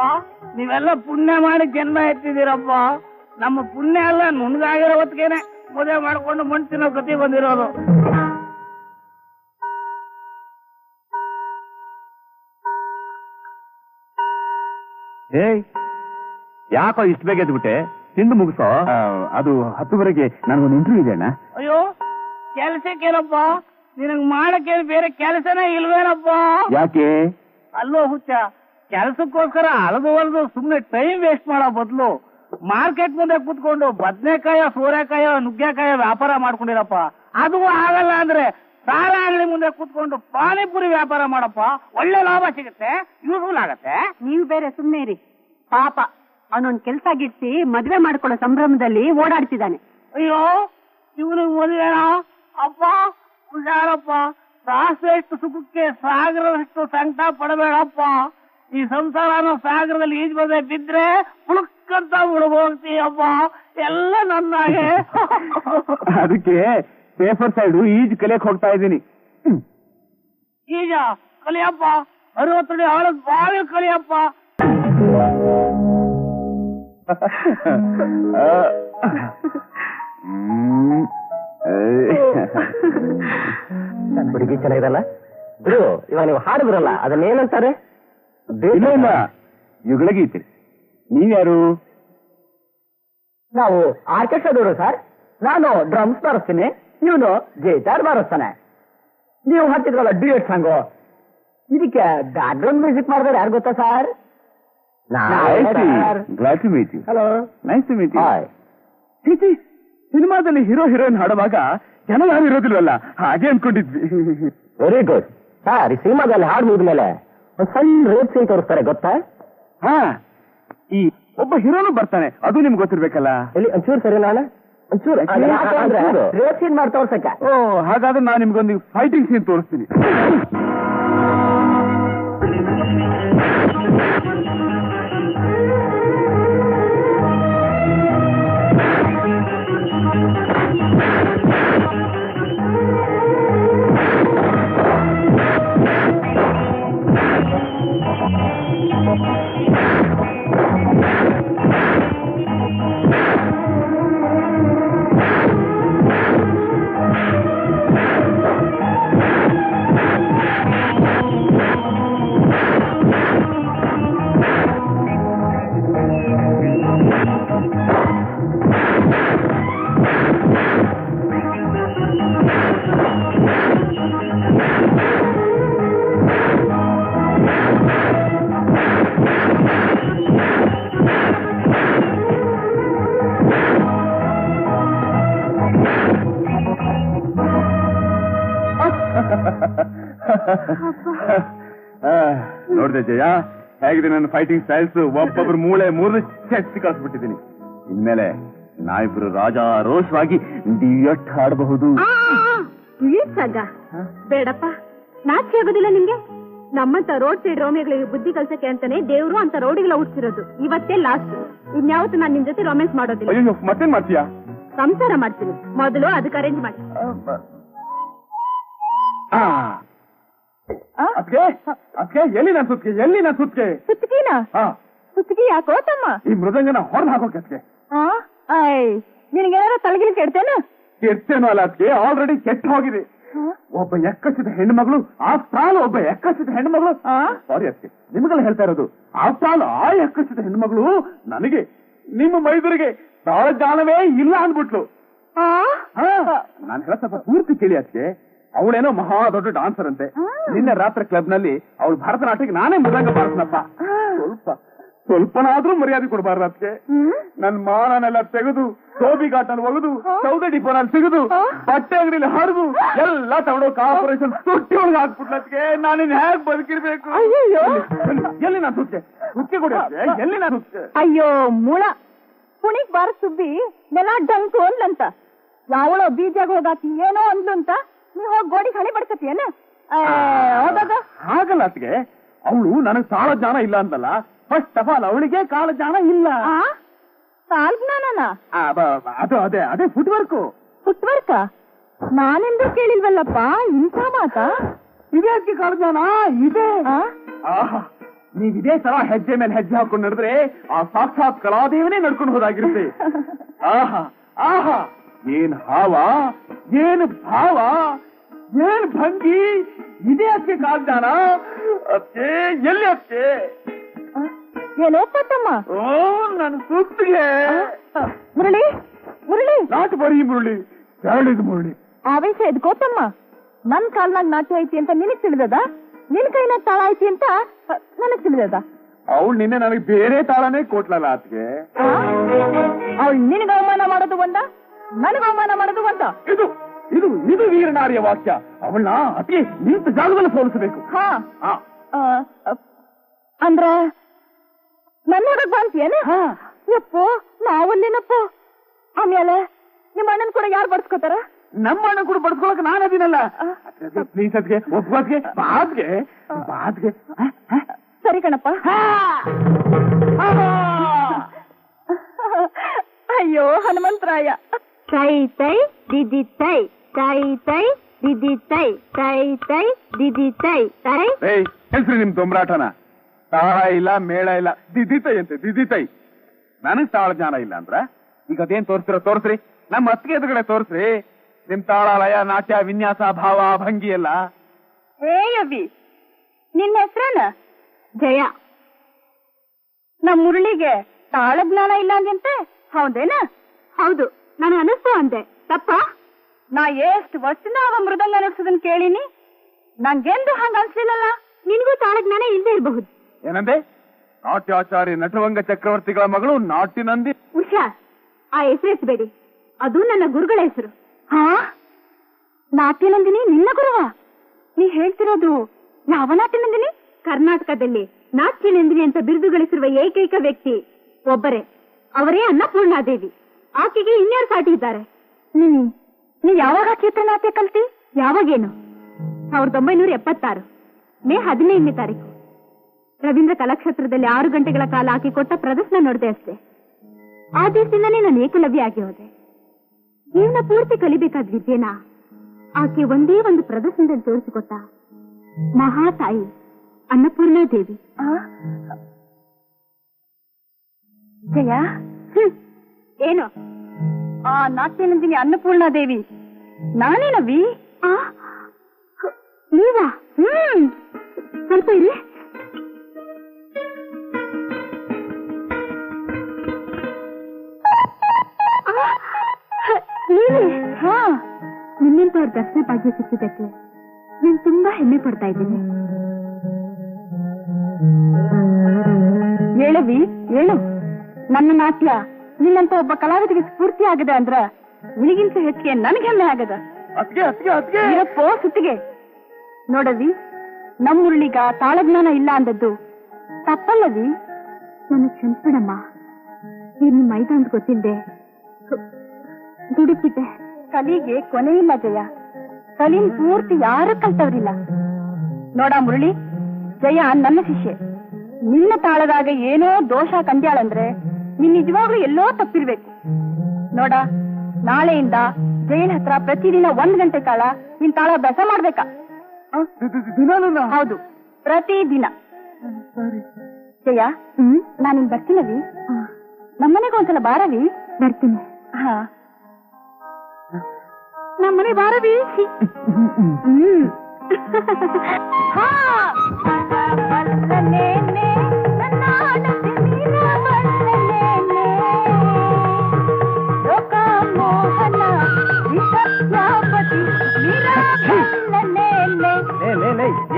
ನೀವೆಲ್ಲ ಪುಣ್ಯ ಮಾಡಿ ಜನ್ಮ ಎತ್ತಿದ್ದೀರಪ್ಪ. ನಮ್ಮ ಪುಣ್ಯ ಎಲ್ಲ ನುಣ್ಗಾಗಿರೋ ಹೊತ್ತಿಗೆನೆ ಮದುವೆ ಮಾಡ್ಕೊಂಡು ಮಣ್ಣು ತಿನ್ನೋ ಗತಿ ಬಂದಿರೋದು. ಏಯ್ ಯಾಕೋ ಇಷ್ಟು ಬೇಗ ಎದ್ಬಿಟ್ಟೆ? ತಿಂದು ಮುಗಿಸೋ. ಅದು 10ವರೆಗೆ ನನಗೊಂದು ಇಂಟರ್ವ್ಯೂ ಇದೆ ಅಣ್ಣ. ಅಯ್ಯೋ ಕೆಲಸಕ್ಕೇನಪ್ಪ, ನಿನಗ್ ಮಾಡಕ್ಕೆ ಬೇರೆ ಕೆಲಸನೇ ಇಲ್ವೇನಪ್ಪ? ಯಾಕೆ? ಅಲ್ಲೋ ಹುಚ್ಚ, ಕೆಲಸಕ್ಕೋಸ್ಕರ ಅಳದು ಸುಮ್ನೆ ಟೈಮ್ ವೇಸ್ಟ್ ಮಾಡೋ ಬದಲು ಮಾರ್ಕೆಟ್ ಮುಂದೆ ಕೂತ್ಕೊಂಡು ಬದನೆಕಾಯ, ಸೋರೆಕಾಯ, ನುಗ್ಗೆಕಾಯ ವ್ಯಾಪಾರ ಮಾಡ್ಕೊಂಡಿರಪ್ಪ. ಅದು ಆಗಲ್ಲ ಅಂದ್ರೆ ಸಾರ ಅಂಗಡಿ ಮುಂದೆ ಕೂತ್ಕೊಂಡು ಪಾನಿಪುರಿ ವ್ಯಾಪಾರ ಮಾಡಪ್ಪ. ಒಳ್ಳೆ ಲಾಭ ಸಿಗುತ್ತೆ, ಯೂಸ್ಫುಲ್ ಆಗತ್ತೆ. ನೀವು ಬೇರೆ ಸುಮ್ನೆ ಇರಿ. ಪಾಪ ಅವನೊಂದ್ ಕೆಲ್ಸ ಗಿಡ್ಸಿ ಮದ್ವೆ ಮಾಡ್ಕೊಳ್ಳೋ ಸಂಭ್ರಮದಲ್ಲಿ ಓಡಾಡ್ತಿದ್ದಾನೆ. ಅಯ್ಯೋ ಇವನಿಗೆ ಮದುವೆನ? ಅಪ್ಪ ಹುಷಾರಪ್ಪ, ಸಾಸಿವೆಷ್ಟು ಸುಖಕ್ಕೆ ಸಾಗರದಷ್ಟು ಸಂಕಟ ಪಡಬೇಡಪ್ಪ. ಈ ಸಂಸಾರನ ಸಾಗರದಲ್ಲಿ ಈಜ್ ಬಂದ್ರೆ ಬಿದ್ರೆ ಪುಳುಕ್ಕಂತ ಹೋಗ್ತೀಯಪ್ಪ. ಎಲ್ಲ ನನ್ನಾಗೆ. ಅದಕ್ಕೆ ಪೇಪರ್ ಸೈಡು ಈಜು ಕಲಿಯಕ್ ಹೋಗ್ತಾ ಇದ್ದೀನಿ. ಈಗ ಕಲಿಯಪ್ಪ, 60 ಅಡಿ ಆಳದ ಬಾವಿ ಕಲಿಯಪ್ಪ. ಹುಡುಗಿ ಚೆನ್ನಾಗಿರಲ್ಲ ಬಿಡು. ಇವಾಗ ನೀವು ಹಾಡಿದ್ರಲ್ಲ ಅದನ್ನೇನಂತಾರೆ? ಇಲ್ಲ ಇಲ್ಲ, ಯುಗಳಗೀತೆ. ನೀವ್ಯಾರು? ನಾವು ಆರ್ಕೆಸ್ಟ್ರಾದವರು ಸರ್. ನಾನು ಡ್ರಮ್ಸ್ ಬಾರಿಸ್ತೀನಿ, ಇವನು ಗಿಟಾರ್ ಬಾರಿಸ್ತಾನೆ. ನೀವು ಹಾಕಿದ್ರಲ್ಲ ಡ್ಯೂಯೆಟ್ ಸಾಂಗು, ಇದಕ್ಕೆ ಬ್ಯಾಕ್ ಗ್ರೌಂಡ್ ಮ್ಯೂಸಿಕ್ ಮಾಡಿದ್ರೆ ಯಾರು ಗೊತ್ತಾ sir? Glad to meet you. Hello, nice to meet you. ಸಿನಿಮಾದಲ್ಲಿ ಹೀರೋ ಹೀರೋಯಿನ್ ಹಾಡುವಾಗ ಜನ ಯಾರು ಇರೋದಿಲ್ವಲ್ಲ, ಹಾಗೆ ಅನ್ಕೊಂಡಿದ್ವಿ. Very good sir. ಈ ಸಿನಿಮಾದಲ್ಲಿ ಹಾಡು ಮುಗಿದ್ಮೇಲೆ ಒಂದು ಸಣ್ಣ ರೇಪ್ ಸೀನ್ ತೋರಿಸ್ತಾರೆ ಗೊತ್ತಾ? ಹಾ, ಈ ಒಬ್ಬ ಹೀರೋನು ಬರ್ತಾನೆ, ಅದು ನಿಮ್ಗೆ ಗೊತ್ತಿರ್ಬೇಕಲ್ಲ. ಇಲ್ಲಿ ಒಂಚೂರು ಸರಿ ನಾನು ಒಂಚೂರು ರೇಪ್ ಸೀನ್ ಮಾಡಿ ತೋರ್ಸಕ್ಕ. ಓ, ಹಾಗಾದ್ರೆ ನಾನು ನಿಮ್ಗೊಂದು ಫೈಟಿಂಗ್ ಸೀನ್ ತೋರಿಸ್ತೀನಿ. ನೋಡ್ದೆ ಜಯ, ಹೇಗಿದೆ ನನ್ನ ಫೈಟಿಂಗ್ ಸ್ಟೈಲ್ಸ್? ಒಬ್ಬೊಬ್ರು ಮೂಳೆ ಮೂರು ಚೆಟ್ಟಿ ಕಳಿಸ್ಬಿಟ್ಟಿದ್ದೀನಿ. ಇನ್ಮೇಲೆ ನಾವಿಬ್ರು ರಾಜಾರೋಷವಾಗಿ ಡಿಯಟ್ ಹಾಡಬಹುದು. ಬೇಡಪ್ಪ, ನಾಚಿಕೆ ಆಗೋದಿಲ್ಲ ನಿಮ್ಗೆ? ನಮ್ಮಂತ ರೋಡ್ ಸೈಡ್ ರೋಮಿಗಳಿಗೆ ಬುದ್ಧಿ ಕಲ್ಸಕ್ಕೆ ಅಂತಾನೆ ದೇವ್ರು ಅಂತ ರೋಡಿಗೆಲ್ಲ ಹುಡ್ಸಿರೋದು. ಇವತ್ತೇ ಲಾಸ್ಟ್. ಇನ್ಯಾವತ್ತು ನಾನು ನಿಮ್ ಜೊತೆ ರೊಮ್ಯಾನ್ಸ್ ಮಾಡೋದಿಲ್ಲ. ಅಯ್ಯೋ, ಮತ್ತೇನ್ ಮಾಡ್ತೀಯಾ? ಸಂಸಾರ ಮಾಡ್ತೀನಿ, ಮೊದಲು ಅದಕ್ಕೆ ಅರೇಂಜ್ ಮಾಡಿ. ಅದ್ಕೆ ಎಲ್ಲಿ ನಾನು ಸುತ್ತಿಗೆ ಸುತ್ತಿಗೆನ? ಸುತ್ತಿಗೆ ಯಾಕೋ ತಮ್ಮ? ಈ ಮೃದಂಗನ ಹೊರಗೆ ಹಾಕೋಕೆ ಅದ್ಕೆ. ನಿನಗೇನಾರ ತಲೆಗಿಲಿ ಕೆಡ್ತೇನ? ಕೆಡ್ತೇನೋ ಅಲ್ಲ ಅದ್ಕೆ, ಆಲ್ರೆಡಿ ಕೆಟ್ಟ ಹೋಗಿದೆ. ಒಬ್ಬ ಎಕ್ಕಸಿದ ಹೆಣ್ಮಗಳು, ಒಬ್ಬ ಎಕ್ಕಸಿದ ಹೆಣ್ಮಗಳು. ಸಾರಿ ಅದ್ಕೆ, ನಿಮಗೆಲ್ಲ ಹೇಳ್ತಾ ಇರೋದು. ಆ ಎಕ್ಕಸಿದ ಹೆಣ್ಮಗಳು ನನಗೆ, ನಿಮ್ಮ ಮೈದೂರಿಗೆ ತಾಳಜ್ಞಾನವೇ ಇಲ್ಲ ಅನ್ಬಿಟ್ಲು. ನಾನು ಹೇಳ್ತಪ್ಪ ಪೂರ್ತಿ ಕೇಳಿ ಅದ್ಕೆ. ಅವಳೇನೋ ಮಹಾ ದೊಡ್ಡ ಡಾನ್ಸರ್ ಅಂತೆ. ನಿನ್ನೆ ರಾತ್ರಿ ಕ್ಲಬ್ ನಲ್ಲಿ ಅವಳು ಭರತನಾಟ್ಯಕ್ಕೆ ನಾನೇ ಮೃದಂಗ ಬಾರಿಸ್ನಪ್ಪ. ಸ್ವಲ್ಪನಾದ್ರೂ ಮರ್ಯಾದೆ ಕೊಡಬಾರ್ದು ಅದಕ್ಕೆ. ನನ್ ಮಾನನೆಲ್ಲ ತೆಗೆದು ಸೋಬಿ ಘಾಟಲ್ಲಿ ಒಗೆದು ಸೌದೆ ಡಿಪೋನಲ್ಲಿ ಸಿಗದು ಬಟ್ಟೆ ಅಂಗಡಿಲಿ ಹರಿದು ಎಲ್ಲ ತಗೊಂಡು ಕಾರ್ಪೊರೇಷನ್ ತೊಟ್ಟಿ ಒಳಗೆ ಹಾಕ್ಬಿಟ್ಲಕ್ಕೆ. ನಾನಿನ್ ಹೇಗ್ ಬದುಕಿರ್ಬೇಕು? ಎಲ್ಲಿ ನಾನು ಸುಕ್ಕೆ ಕೊಡಿ, ಎಲ್ಲಿ ನಾನು ಸುಕ್ಕೆ? ಅಯ್ಯೋ ಮೂಳ, ಕುಣಿಗ್ ಬಾರ ಸುಬ್ಬಿ ನೆಲ ಡಂಕು ಅಂದ್ಲಂತ. ಯಾವಳೋ ಬೀಜಾಗ ಹೋಗಾಕಿ ಏನೋ ಅಂದ್ಲು ಅಂತ ನೀ ಹೋಗಿ ಗೋಡಿಗೆ ಹಣೆ ಬಡ್ಕತಿಯೇನ? ಹಾಗಲ್ಲ ಅತ್ಗೆ, ಅವಳು ನನಗ್ ಕಾಲ ಜ್ಞಾನ ಇಲ್ಲ ಅಂತಲ್ಲ. ಫಸ್ಟ್ ಆಫ್ ಆಲ್ ಅವಳಿಗೆ ಕಾಲ ಜ್ಞಾನ ಇಲ್ಲ. ಕಾಲ ಜ್ಞಾನನ? ಅದೇ ಫುಟ್ವರ್ಕ್. ಫುಟ್ವರ್ಕ್ ನಾನೆಂದು ಕೇಳಿಲ್ವಲ್ಲಪ್ಪ ಇಂಥ ಮಾತಾ? ಇದಕ್ಕೆ ಕಾಲ ಜ್ಞಾನ ಇದೆ. ನೀವಿದೇ ತರ ಹೆಜ್ಜೆ ಮೇಲೆ ಹೆಜ್ಜೆ ಹಾಕೊಂಡು ನಡೆದ್ರೆ ಆ ಸಾಕ್ಷಾತ್ ಕಲಾದೇವನೇ ನಡ್ಕೊಂಡು ಹೋದಾಗಿರುತ್ತೆ. ಆಹಾ, ಏನ್ ಹಾವ, ಏನು ಭಾವ, ಏನ್ ಭಂಗಿ, ಇದೇ ಅದಕ್ಕೆ ಕಾಲ್ದಾನ. ಅದಕ್ಕೆ ಎಲ್ಲಿ ಅದಕ್ಕೆ ಏನೋ ಪಟ್ಟಮ್ಮ ಓ ನನ್ನ ಸುತ್ತಿಗೆ ಮುರಳಿ ಮುರಳಿ ನಾಟು ಬರೀ ಮುರಳಿ ಹೇಳಿದ್ ಮುರಳಿ ಆವೇಶ ಎದ್ಕೋತಮ್ಮ ನನ್ ಕಾಲ್ನಾಗ್ ನಾಟ್ಯ ಐತಿ ಅಂತ ನಿನಗ್ ತಿಳಿದದ ನಿನ್ ಕೈನಾಗ ತಾಳ ಐತಿ ಅಂತ ನನಗ್ ತಿಳಿದದ ಅವಳು ನಿನ್ನೆ ನನಗೆ ಬೇರೆ ತಾಳನೇ ಕೊಟ್ಲಲ್ಲ ಆತ್ಗೆ ಅವಳು ನಿನಗ ಅವಮಾನ ಮಾಡೋದು ಒಂದ ನನಗ ಅವಮಾನ ಮಾಡೋದು ಒಂದ ಇದು ಇದು ಇದು ವೀರನಾರಿಯ ವಾಕ್ಯ ಅವಳನ್ನ ಅತಿ ನಿಂತ ಜಾಗದಲ್ಲಿ ಸೋಲಿಸಬೇಕು ಹಾ ಅಂದ್ರ ನನ್ನ ಹೊರಗ್ ಬಂತೇನ ಯಪ್ಪೋ ನಾವಲ್ಲೇನಪ್ಪ ಆಮೇಲೆ ನಿಮ್ಮ ಅಣ್ಣನ್ ಕೂಡ ಯಾರು ಬಡ್ಸ್ಕೊತಾರ ನಮ್ಮ ಅಣ್ಣ ಕೂಡ ಬಡ್ಸ್ಕೊಳಕ್ ನಾನು ಅದೀನಲ್ಲ ಪ್ಲೀಸ್ ಅದ್ಗೆ ಒಬ್ಬದ್ಗೆ ಬಾದ್ಗೆ ಬಾದ್ಗೆ ಸರಿ ಕಣಪ್ಪ ಅಯ್ಯೋ ಹನುಮಂತರಾಯ ತೈ ತೈ ದಿದಿ ತೈ ತೈ ತೈ ದಿದಿ ತೈ ತೈ ತೈ ದಿದಿ ತೈ ತೈ ಹೆಸ್ರಿ ನಿಮ್ ದೊಂಬರಾಟನ ತಾಳ ಇಲ್ಲ ಮೇಳ ಇಲ್ಲ ದಿದಿತೈ ಅಂತೆ ದಿದಿತೈ ನನಗ್ ತಾಳ ಜ್ಞಾನ ಇಲ್ಲ ಅಂದ್ರ ಈಗ ಅದೇನ್ ತೋರಿಸ್ತಿರೋ ತೋರ್ಸ್ರಿ ನಮ್ಮ ಅತ್ತಿಗೆ ಎದುರುಗಡೆ ತೋರ್ಸ್ರಿ ನಿಮ್ ತಾಳ ಲಯ ನಾಟ್ಯ ವಿನ್ಯಾಸ ಭಾವ ಭಂಗಿ ಎಲ್ಲ ಹೇ ಅವಿ ನಿನ್ನ ಹೆಸ್ರೇನ ಜಯ ನಮ್ ಮುರಳಿಗೆ ತಾಳ ಜ್ಞಾನ ಇಲ್ಲ ಅಂದಂತೆ ಹೌದೇನ ಹೌದು ನಾನು ಅನಿಸ್ತು ಅಂದೆ ತಪ್ಪ ನಾ ಎಷ್ಟು ವರ್ಷದಿಂದ ಅವ ಮೃದಂಗ ನುಡ್ಸೋದನ್ ಕೇಳಿನಿ ನಂಗೆಂದು ಹಂಗ ಅನ್ಸ್ಲಿಲ್ಲಲ್ಲ ನಿನ್ಗೂ ತಾಳ ಜ್ಞಾನ ಇಲ್ಲದೆ ಇರಬಹುದು ಏನಂದೆ ನಾಟ್ಯಾಚಾರಿ ನಟವಂಗ ಚಕ್ರವರ್ತಿಗಳ ಮಗಳು ನಾಟಿನಂದಿ ಉಷಾ ಆ ಹೆಸರು ಎತ್ತಬೇಡಿ ಅದು ನನ್ನ ಗುರುಗಳ ಹೆಸರು ಹಾ ನಾಟ್ಯನಂದಿನಿ ನಿನ್ನ ಗುರುವ ನೀ ಹೇಳ್ತಿರೋದು ಯಾವ ನಾಟ್ಯನಂದಿನಿ ಕರ್ನಾಟಕದಲ್ಲಿ ನಾಟ್ಯನಂದಿನಿ ಅಂತ ಬಿರುದು ಗಳಿಸಿರುವ ಏಕೈಕ ವ್ಯಕ್ತಿ ಒಬ್ಬರೇ ಅವರೇ ಅನ್ನಪೂರ್ಣಾದೇವಿ ಆಕೆಗೆ ಇನ್ಯಾರು ಸಾಟಿ ಇದ್ದಾರೆ ನೀ ಯಾವಾಗ ಚಿತ್ರನಾಟ್ಯ ಕಲ್ತಿ ಯಾವಾಗೇನು 1976 ಮೇ 15ನೇ ತಾರೀಕು ರವೀಂದ್ರ ಕಲಾಕ್ಷೇತ್ರದಲ್ಲಿ 6 ಗಂಟೆಗಳ ಕಾಲ ಆಕೆ ಕೊಟ್ಟ ಪ್ರದರ್ಶನ ನೋಡಿದೆ ಅಷ್ಟೇ ಆ ದಿವಸದಿಂದನೇ ನಾನು ಏಕಲವ್ಯ ಆಗಿ ಹೋದೆ ಜೀವನ ಪೂರ್ತಿ ಕಲಿಬೇಕಾದ ವಿದ್ಯೆನ ಆಕೆ ಒಂದೇ ಒಂದು ಪ್ರದರ್ಶನದಲ್ಲಿ ತೋರಿಸಿಕೊಟ್ಟ ಮಹಾತಾಯಿ ಅನ್ನಪೂರ್ಣಾದೇವಿ ಜಯ ಏನು ಆ ನಾಟ್ಯನಂದಿನಿ ಅನ್ನಪೂರ್ಣಾದೇವಿ ನಾನೇನವಿ ನೀವಾ ಸ್ವಲ್ಪ ಇರಿ ಹಾ ನಿಮ್ಮಿಂತವ್ರ ದರ್ಶನ ಭಾಗ್ಯ ಸಿಕ್ಕಿದ್ದಕ್ಕೆ ನಾನು ತುಂಬಾ ಹೆಮ್ಮೆ ಪಡ್ತಾ ಇದ್ದೀನಿ ಹೇಳವಿ ಹೇಳು ನನ್ನ ನಾಟ್ಯ ನಿನ್ನಂತ ಒಬ್ಬ ಕಲಾವಿದಿಗೆ ಸ್ಫೂರ್ತಿ ಆಗದೆ ಅಂದ್ರ ನಿನಗಿಂತ ಹೆಚ್ಚಿಗೆ ನನ್ಗೆ ಹೆಮ್ಮೆ ಆಗದ ಇರಪ್ಪೋ ಸುತ್ತಿಗೆ ನೋಡವಿ ನಮ್ಮುರುಳಿಗ ತಾಳಜ್ಞಾನ ಇಲ್ಲ ಅಂದದ್ದು ತಪ್ಪಲ್ಲವಿ ನನ್ನ ಕ್ಷಮಿಸ್ಬಿಡಮ್ಮ ನೀನ್ ಮೈದಾಂತ ಗೊತ್ತಿದ್ದೆ ದುಡಿಬಿಟ್ಟೆ ಕಲಿಗೆ ಕೊನೆ ಇಲ್ಲ ಜಯ ಕಲಿನ್ ಪೂರ್ತಿ ಯಾರು ಕಲ್ತವ್ರಿಲ್ಲ ನೋಡ ಮುರಳಿ ಜಯ ನನ್ನ ಶಿಷ್ಯೆ ನಿನ್ನ ತಾಳದಾಗ ಏನೋ ದೋಷ ಕಂಡ್ಯಾಳಂದ್ರೆ ನೀನ್ ನಿಜವಾಗ್ಲೂ ಎಲ್ಲೋ ತಪ್ಪಿರ್ಬೇಕು ನೋಡ ನಾಳೆಯಿಂದ ಜೈನ್ ಹತ್ರ ಪ್ರತಿದಿನ 1 ಗಂಟೆ ಕಾಲ ನಿನ್ ತಾಳ ಅಭ್ಯಾಸ ಮಾಡ್ಬೇಕಾ ಹೌದು ಪ್ರತಿದಿನ ಜಯ ನಾನಿನ್ ಬರ್ತೀನವಿ ನಮ್ಮನೆಗೆ ಒಂದ್ಸಲ ಬಾರವಿ ಬರ್ತೀನಿ ಹಾ ನಮ್ಮನೆ ಬಾರವಿ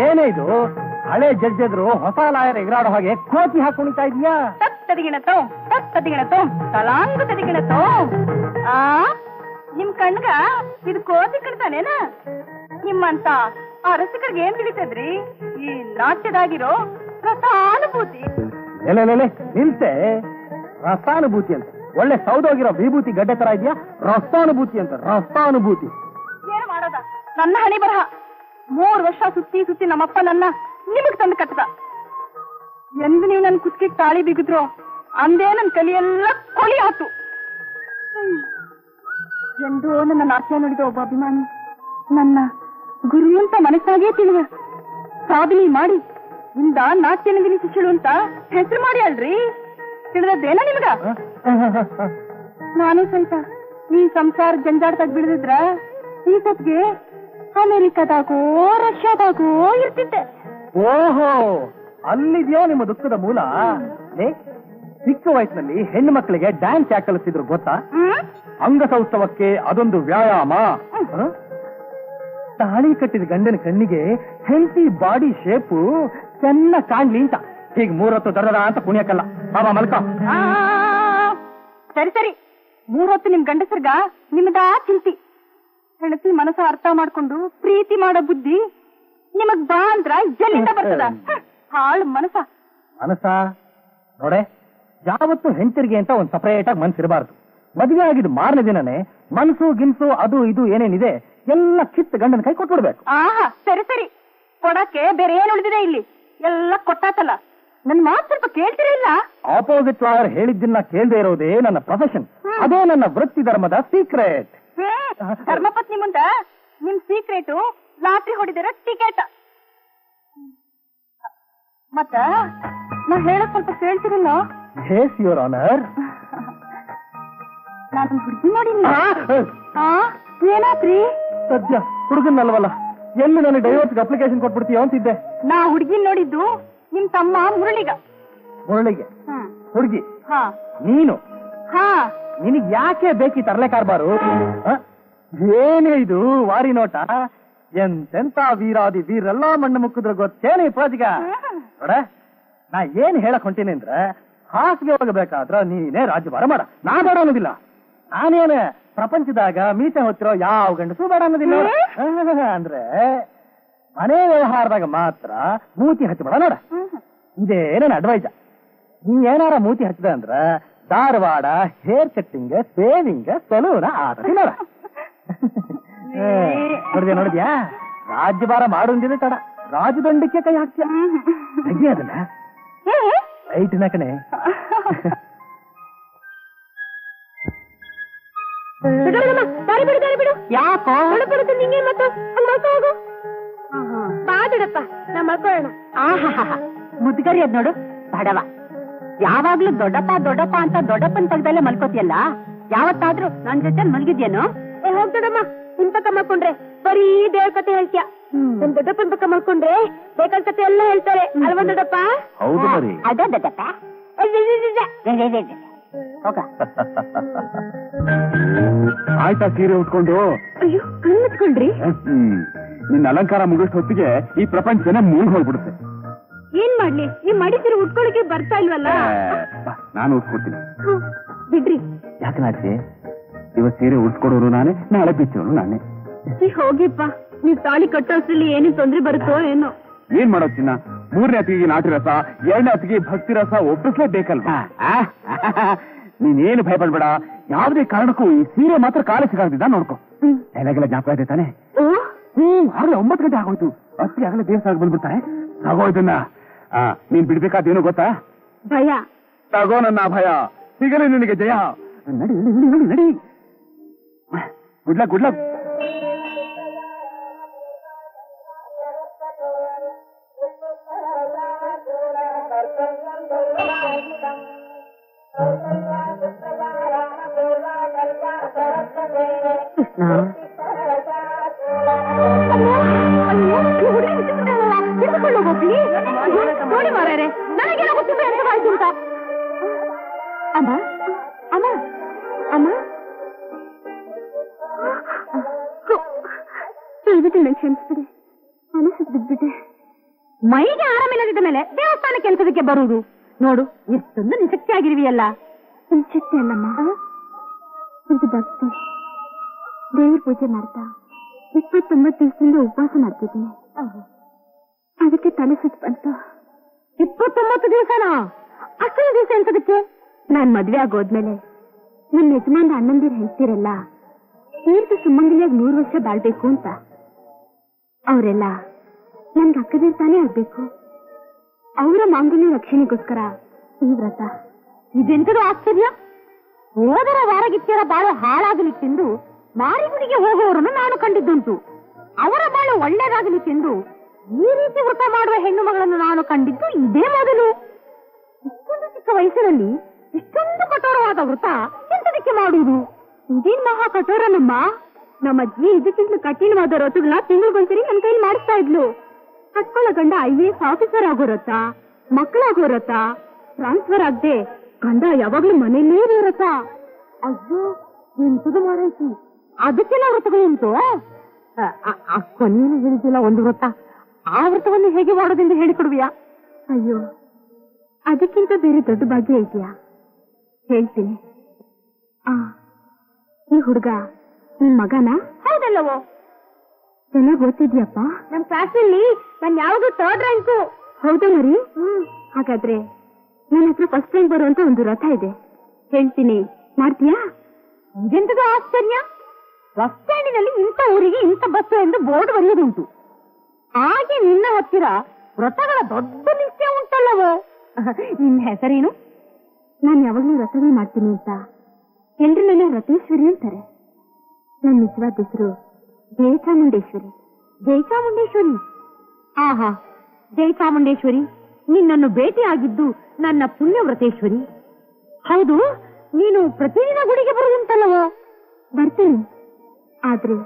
ಏನೇ ಇದು ಹಳೆ ಜಡ್ಜ್ ಎದ್ರು ಹೊಸ ಲಾಯರ್ ಎಗರಾಡೋ ಹಾಗೆ ಕೋತಿ ಹಾಕೊಂಡಿತಾ ಇದೀಯಾ ತತ್ತದಿಗಿಣತೋ ತಲಾಂಗ ತದಿಗಿಣತೋ ನಿಮ್ ಕಣ್ಗ ಇದು ಕೋತಿ ಕಣ್ತಾನೇನ ನಿಮ್ಮಂತ ಆ ರಸಿಕರಿಗೆ ಏನ್ ತಿಳಿತದ್ರಿ ಈ ನಾಟ್ಯದಾಗಿರೋ ರಸಾನುಭೂತಿ ನಿಂತೆ ರಸಾನುಭೂತಿ ಅಂತ ಒಳ್ಳೆ ಸೌದೋಗಿರೋ ವಿಭೂತಿ ಗಡ್ಡೆ ತರ ಇದೆಯಾ ರಸಾನುಭೂತಿ ಅಂತ ರಸಾನುಭೂತಿ ಏನು ಮಾಡೋದ ನನ್ನ ಹಣಿ ಬರಹ 3 ವರ್ಷ ಸುತ್ತಿ ನಮ್ಮಪ್ಪ ನನ್ನ ನಿಮಗ್ ತಂದು ಕಟ್ಟದ ಎಂದು ನೀವು ನನ್ ಕುತ್ತಿಗೆ ತಾಳಿ ಬಿಗಿದ್ರು ಅಂದೇ ನನ್ ಕಲಿಯೆಲ್ಲ ಕೊಳಿ ಆತು ಎಂದೋ ನನ್ನ ನಾಟ್ಯ ನೋಡಿದ ಒಬ್ಬ ಅಭಿಮಾನಿ ನನ್ನ ಗುರು ಅಂತ ಮನಸ್ಸಾಗೇ ತಿಳಿದ ಸಾಧನೆ ಮಾಡಿ ಇಂದ ನಾಟ್ಯ ನಂದಿನಿ ಶಿಷ್ಯಳು ಅಂತ ಹೆಸರು ಮಾಡಿ ಅಲ್ರಿ ತಿಳಿದದ್ದೇನ ನಿಮ್ಗ ನಾನು ಸಹಿತ ಈ ಸಂಸಾರ ಜಂಜಾಟದಾಗ ಬಿಡದಿದ್ರ ಈ ಸತ್ಗೆ ಅಮೆರಿಕದಾಗೋ ರಷ್ಯಾದಾಗೋ ಇರ್ತಿದ್ದೆ ಓಹೋ ಅಲ್ಲಿದೆಯೋ ನಿಮ್ಮ ದುಃಖದ ಮೂಲ. ಚಿಕ್ಕ ವಯಸ್ಸಿನಲ್ಲಿ ಹೆಣ್ಣು ಮಕ್ಕಳಿಗೆ ಡ್ಯಾನ್ಸ್ ಯಾಕೆ ಕಲಿಸ್ತಿದ್ರು ಗೊತ್ತಾ? ಅಂಗಸೌಷ್ಠವಕ್ಕೆ ಅದೊಂದು ವ್ಯಾಯಾಮ. ತಾಳಿ ಕಟ್ಟಿದ ಗಂಡನ ಕಣ್ಣಿಗೆ ಹೆಲ್ತಿ ಬಾಡಿ ಶೇಪು ಚೆನ್ನಾಗಿ ಕಾಣ್ಲಿ ಅಂತ ಹೀಗೆ 3 ಹೊತ್ತು ದರದ ಅಂತ ಕುಣಿಯಕ್ಕಲ್ಲ. ಬಾಬಾ ಮಲ್ಕ. ಸರಿ ಸರಿ, 3 ಹೊತ್ತು ನಿಮ್ ಗಂಡಸರ್ಗ ನಿಮ್ದಾ ಚಿಂತಿ. ಹೆಣತಿ ಮನಸ್ಸ ಅರ್ಥ ಮಾಡ್ಕೊಂಡು ಪ್ರೀತಿ ಮಾಡೋ ಬುದ್ಧಿ ನಿಮಗ್ ಬಾ ಅಂದ್ರ ಎಲ್ಲಿಂದ ಬರ್ತದ? ಹಾಳು ಮನಸ ನೋಡೆ, ಯಾವತ್ತು ಹೆಂಡತಿರಿಗೆ ಅಂತ ಒಂದ್ ಸಪರೇಟ್ ಆಗಿ ಮನ್ಸಿರಬಾರ್ದು. ಮದುವೆ ಆಗಿದ್ ಮಾರನೇ ದಿನನೇ ಮನಸ್ಸು ಗಿನ್ಸು ಅದು ಇದು ಏನೇನಿದೆ ಎಲ್ಲ ಕಿತ್ತು ಗಂಡನ ಕೈ ಕೊಟ್ಬಿಡ್ಬೇಕು. ಸರಿ ಸರಿ, ಕೊಡಕ್ಕೆ ಬೇರೆ ಏನ್ ಉಳಿದಿದೆ ಇಲ್ಲಿ? ಎಲ್ಲ ಕೊಟ್ಟಾತಲ್ಲ, ನನ್ ಮಾತು ಸ್ವಲ್ಪ ಕೇಳ್ತಿರಲಿಲ್ಲ. ಆಪೋಸಿಟ್ ಲಾಯರ್ ಹೇಳಿದ್ದನ್ನ ಕೇಳದೆ ಇರೋದೇ ನನ್ನ ಪ್ರೊಫೆಷನ್. ಅದೇ ನನ್ನ ವೃತ್ತಿ ಧರ್ಮದ ಸೀಕ್ರೆಟ್. ಧರ್ಮಪತ್ನಿ ಮುಂದ ನಿಮ್ ಸೀಕ್ರೆಟ್ ಲಾಟ್ರಿ ಹೊಡಿದಿರೋ ಟಿಕೆಟ್. ಮತ್ತ ನಾ ಹೇಳಕ್ ಸ್ವಲ್ಪ ಕೇಳ್ತಿರಲ್ಲ? Yes your honour. ನಾನು ಹುಡುಗಿ ನೋಡಿಲ್ಲ. ಏನಾತ್ರಿ? ಸದ್ಯ ಹುಡುಗನಲ್ವಲ್ಲ, ಎಲ್ಲಿ ನನಗೆ ಡೈವರ್ಸ್ಗೆ ಅಪ್ಲಿಕೇಶನ್ ಕೊಟ್ಬಿಡ್ತೀಯೋ ಅಂತಿದ್ದೆ. ನಾ ಹುಡುಗಿ ನೋಡಿದ್ದು ನಿಮ್ ತಮ್ಮ ಮುರಳಿಗೆ. ಹುಡುಗಿ ನೀನು? ಹಾ. ನಿನಗ್ ಯಾಕೆ ಬೇಕಿ ತರಲೆ ಕಾರ್ಬಾರು? ಏನೇ ಇದು ವಾರಿ ನೋಟ? ಎಂತೆಂತ ವೀರಾದಿ ವೀರೆಲ್ಲಾ ಮಣ್ಣು ಮುಕ್ಕಿದ್ರು ಗೊತ್ತೇನೆ ಪ್ರೋಜಿಗ. ನೋಡ, ನಾ ಏನ್ ಹೇಳಕ್ ಹೊಂಟೀನಿ ಅಂದ್ರೆ, ಹಾಸಿಗೆ ಹೋಗಬೇಕಾದ್ರ ನೀನೇ ರಾಜ್ಯಭಾರ ಮಾಡ. ನಾ ಬೇಡ ಅನ್ನೋದಿಲ್ಲ. ನಾನೇನ ಪ್ರಪಂಚದಾಗ ಮೀಸೆ ಹೊತ್ತಿರೋ ಯಾವ ಗಂಡಸು ಬೇಡ ಅನ್ನೋದಿಲ್ಲ. ಅಂದ್ರೆ ಮನೆ ವ್ಯವಹಾರದಾಗ ಮಾತ್ರ ಮೂತಿ ಹಚ್ಚಬೇಡ ನೋಡ. ಇದೇ ನನ್ನ ಅಡ್ವೈಸ. ನೀ ಏನಾರ ಮೂತಿ ಹಚ್ಚದ ಅಂದ್ರ ಧಾರವಾಡ ಹೇರ್ ಕಟ್ಟಿಂಗ್, ಸೇವಿಂಗ್, ಸಲೂನ ಆತತಿ ನೋಡ. ನೋಡಿದ್ಯಾ ರಾಜ್ಯಭಾರ ಮಾಡೋದಿದೆ ತಡ, ರಾಜದಂಡಕ್ಕೆ ಕೈ ಹಾಕ್ತೀಯ. ಅಜ್ಜಿ ಅದನ್ನ ರೈಟ್ನ ಕಣೆ. ಯಾಕೋ ನಿಂಗೆ ಮತ್ತೆ ಬಾಡಪ್ಪ ನಾ ಮಲ್ಕೊಳ್ಳೋಣ. ಮುದ್ಗರಿ ಅದ್ ನೋಡು ಬಡವ, ಯಾವಾಗ್ಲೂ ದೊಡ್ಡಪ್ಪ ದೊಡ್ಡಪ್ಪ ಅಂತ ದೊಡ್ಡಪ್ಪನ ತಗದಲ್ಲೇ ಮಲ್ಕೋತಿಯಲ್ಲ. ಯಾವತ್ತಾದ್ರೂ ನನ್ ಜೊತೆ ಮಲ್ಗಿದ್ಯೇನು? ಹೋಗ್ದೊಡಮ್ಮ, ನಿನ್ ಪಕ್ಕ ಮಲ್ಕೊಂಡ್ರೆ ಬರೀ ದೇವ್ರ ಕತೆ ಹೇಳ್ತೀಯ. ನನ್ ದೊಡ್ಡಪ್ಪನ ಪಕ್ಕ ಮಲ್ಕೊಂಡ್ರೆ ಬೇಕಾದ ಕತೆ ಎಲ್ಲ ಹೇಳ್ತಾರೆ ಅಲ್ವಾ ದೊಡ್ಡಪ್ಪ? ಅದೇ ದೊಡ್ಡಪ್ಪ. ಹೋಗ. ಆಯ್ತಾ ಸೀರೆ ಉಟ್ಕೊಂಡು? ಅಯ್ಯೋ ಕಣ್ಮುಚ್ಕೊಂಡ್ರಿ? ನಿನ್ನ ಅಲಂಕಾರ ಮುಗಿಸ್ ಹೊತ್ತಿಗೆ ಈ ಪ್ರಪಂಚನೇ ಮೂಗ್ ಹೋಗ್ಬಿಡುತ್ತೆ. ಏನ್ ಮಾಡ್ಲಿ, ಈ ಮಡಿಸಿರು ಉಟ್ಕೊಳಕ್ಕೆ ಬರ್ತಾ ಇಲ್ವಲ್ಲ? ನಾನು ಉಟ್ಕೊಡ್ತೀನಿ. ಬಿಡ್ರಿ. ಯಾಕೆ ನಾಚೆ? ಇವತ್ ಸೀರೆ ಉಟ್ಕೊಡೋರು ನಾನೇ, ನಾಳೆ ಬಿಚ್ಚೋರು ನಾನೇ. ಹೋಗಿಪ್ಪ, ನೀವ್ ತಾಳಿ ಕಟ್ಟೋಷ್ಟ್ರಲ್ಲಿ ಏನು ತೊಂದ್ರೆ ಬರುತ್ತೋ ಏನೋ. ಏನ್ ಮಾಡೋ ಚಿನ್ನ, 3ನೇ ಅತಿಗೆ ನಾಟಿ ರಸ, 2ನೇ ಅತಿಗೆ ಭಕ್ತಿ ರಸ ಒಪ್ಪಿಸ್ಲೇಬೇಕಲ್ವಾ? ನೀನೇನು ಭಯಪಡ್ಬೇಡ. ಯಾವುದೇ ಕಾರಣಕ್ಕೂ ಈ ಸೀರೆ ಮಾತ್ರ ಕಾಲ ಸಿಗಾಗ್ತಿದ್ದ ನೋಡ್ಕೊ. ಎಲ್ಲಗೆಲ್ಲ ಜ್ಞಾಪಕ ಇದೆ ತಾನೆ? ಆಗ್ಲೇ 9 ಗಂಟೆ ಆಗೋಯ್ತು. ಅತ್ತಿಗೆ ಆಗಲೇ ದೇವಸ್ಥಾನಕ್ಕೆ ಬಂದ್ಬಿಡ್ತಾರೆ. ತಗೋ ಇದನ್ನ. ನೀನ್ ಬಿಡ್ಬೇಕಾದೇನು ಗೊತ್ತಾ? ಭಯ. ತಗೋ ನನ್ನ ಭಯ, ಸಿಗಲಿ ನಿನಗೆ ಜಯ. ನಡಿ ನಡಿ ನಡಿ ನಡಿ. Good luck good luck. ನೋಡಿ ಮಾರೇ, ನನಗೇನೋ ಗೊತ್ತಿಲ್ಲ ಎಂತವಾಯ್ತು ಅಂತ. ಅಮ್ಮ ಅಮ್ಮ ಅಮ್ಮ, ದಯವಿಟ್ಟು ನನ್ ಕ್ಷಮಿಸ್ಬಿಡಿ, ಮನಸ್ಸಿಗೆ ಬಿದ್ಬಿಟ್ಟೆ. ಮೈಗೆ ಆರಾಮಿಲ್ಲದಿದ್ದ ಮೇಲೆ ದೇವಸ್ಥಾನ ಕೆಲಸದಕ್ಕೆ ಬರುವುದು ನೋಡು, ಎಷ್ಟೊಂದು ನಿಶಕ್ತಿ ಆಗಿರುವಿಯಲ್ಲ. ನಿಶಕ್ತಿ ಅಲ್ಲಮ್ಮ, ಇದು ಭಕ್ತಿ. ದೇವ್ರ ಪೂಜೆ ಮಾಡ್ತಾ 29 ದಿವಸದಿಂದ ಉಪವಾಸ ಮಾಡ್ತಿದ್ದೀನಿ. ಅದಕ್ಕೆ ತಲೆ ಸುತ್ತ ಬಂತು. 29 ದಿವಸನಾ? ಅಷ್ಟೊಂದು ದಿವಸ ಎಂತದಕ್ಕೆ? ನಾನ್ ಮದ್ವೆ ಆಗೋದ್ಮೇಲೆ ನನ್ನ ಯಜಮಾನ ಅಣ್ಣಂದಿರು ಹೇಳ್ತಿರಲ್ಲ, ತೀರ್ಥ ಸುಮಂಗಲಿಯಾಗಿ 100 ವರ್ಷ ಬಾಳ್ಬೇಕು ಅಂತ. ಅವರೆಲ್ಲ ನನ್ಗೆ ಅಕ್ಕದಿರ್ತಾನೆ ಆಗ್ಬೇಕು. ಅವರ ಮಾಂಗಲ್ಯ ರಕ್ಷಣೆಗೋಸ್ಕರ ಈ ವ್ರತ. ಇದೆಂತದು ಆಶ್ಚರ್ಯ? ಹೋದರ ವಾರಗಿತ್ಯರ ಬಾಳು ಹಾಳಾಗಲಿಕ್ಕೆಂದು ಮಾರಿಗುಡಿಗೆ ಹೋಗುವವರನ್ನು ನಾನು ಕಂಡಿದ್ದುಂಟು. ಅವರ ಬಾಳು ಒಳ್ಳೆಯದಾಗಲಿಕ್ಕೆಂದು ಈ ರೀತಿ ವ್ರತ ಮಾಡುವ ಹೆಣ್ಣು ಮಗಳನ್ನು ನಾನು ಕಂಡಿದ್ದು ಇದೇ ಮೊದಲು. ಇಷ್ಟೊಂದು ಚಿಕ್ಕ ವಯಸ್ಸಿನಲ್ಲಿ ಇಷ್ಟೊಂದು ಕಠೋರವಾದ ವ್ರತ ಎಂತದಕ್ಕೆ ಮಾಡುವುದು? ಇದೇನ್ ಮಹಾ ಕಠೋರನಮ್ಮ. ನಮ್ಮ ಅಜ್ಜಿ ಇದಕ್ಕಿಂತ ಕಠಿಣವಾದ ವ್ರತಗಳನ್ನ ತಿಂಗಳಿಗೊಂದ್ಸರಿ ನನ್ನ ಕೈಲಿ ಮಾಡಿಸ್ತಾ ಇದ್ಲು. ಕಟ್ಕೊಳ್ಳೋ ಗಂಡ IAS ಆಫೀಸರ್ ಆಗೋ ವ್ರತ, ಮಕ್ಕಳಾಗೋ ವ್ರತ, ಟ್ರಾನ್ಸ್ಫರ್ ಆಗದೆ ಗಂಡ ಯಾವಾಗ್ಲೂ ಮನೇಲೇ ಇರೋ ವ್ರತ. ಅಯ್ಯೋ ಎಂತದು ಮಾಡಾಯ್ತು, ಅದಕ್ಕೆಲ್ಲ ವ್ರತಗಳುಂಟು. ಕೊನೆಯನ್ನು ಹೇಳಿದಿಲ್ಲ ಒಂದು ವ್ರತ, ಆ ವ್ರತವನ್ನು ಹೇಗೆ ಮಾಡೋದೆಂದು ಹೇಳಿಕೊಡುವಿಯಾ? ಅಯ್ಯೋ ಅದಕ್ಕಿಂತ ಬೇರೆ ದೊಡ್ಡ ಭಾಗ್ಯ ಇದೆಯಾ? ಹೇಳ್ತೀನಿ. ಈ ಹುಡುಗ ನಿನ್ ಮಗನ? ಹೌದಲ್ಲವೋ? ಚೆನ್ನಾಗಿ ಓದ್ತಿದ್ಯಪ್ಪ. ನಮ್ ಕ್ಲಾಸಲ್ಲಿ ನಾನು ಯಾವಾಗೂ 3rd ರ್ಯಾಂಕು. ಹೌದಾ ಮರಿ? ಹಾಗಾದ್ರೆ ನನ್ನ ಹತ್ರ ಫಸ್ಟ್ ರ್ಯಾಂಕ್ ಬರುವಂತ ಒಂದು ರಥ ಇದೆ, ಹೇಳ್ತೀನಿ, ಮಾಡ್ತೀಯಾ? ಇದೆಂತದು ಆಶ್ಚರ್ಯ, ಬಸ್ ಸ್ಟ್ಯಾಂಡಿನಲ್ಲಿ ಇಂಥ ಊರಿಗೆ ಇಂಥ ಬಸ್ ಎಂದು ಬೋರ್ಡ್ ಬರೆಯೋದುಂಟು. ಹಾಗೆ ನಿನ್ನ ಹತ್ತಿರ ವ್ರತಗಳ ದೊಡ್ಡ ನಿಶ್ಚಯ ಉಂಟಲ್ಲವೋ? ನಿನ್ನ ಹೆಸರೇನು? ನಾನು ಯಾವಾಗಲೂ ವ್ರತಗಳು ಮಾಡ್ತೀನಿ ಅಂತ ಎಲ್ರು ನನ್ನ ವ್ರತೇಶ್ವರಿ ಅಂತಾರೆ. ನನ್ನ ನಿಜವಾದ ಹೆಸರು ಜಯಚಾಮುಂಡೇಶ್ವರಿ. ಜಯಚಾಮುಂಡೇಶ್ವರಿ? ಆಹಾ, ಜಯಚಾಮುಂಡೇಶ್ವರಿ, ನಿನ್ನನ್ನು ಭೇಟಿಯಾಗಿದ್ದು ನನ್ನ ಪುಣ್ಯ ವ್ರತೇಶ್ವರಿ. ಹೌದು, ನೀನು ಪ್ರತಿದಿನ ಗುಡಿಗೆ ಬರುವುಂಟಲ್ಲವೋ? ಬರ್ತೀನಿ, ಆದ್ರೆ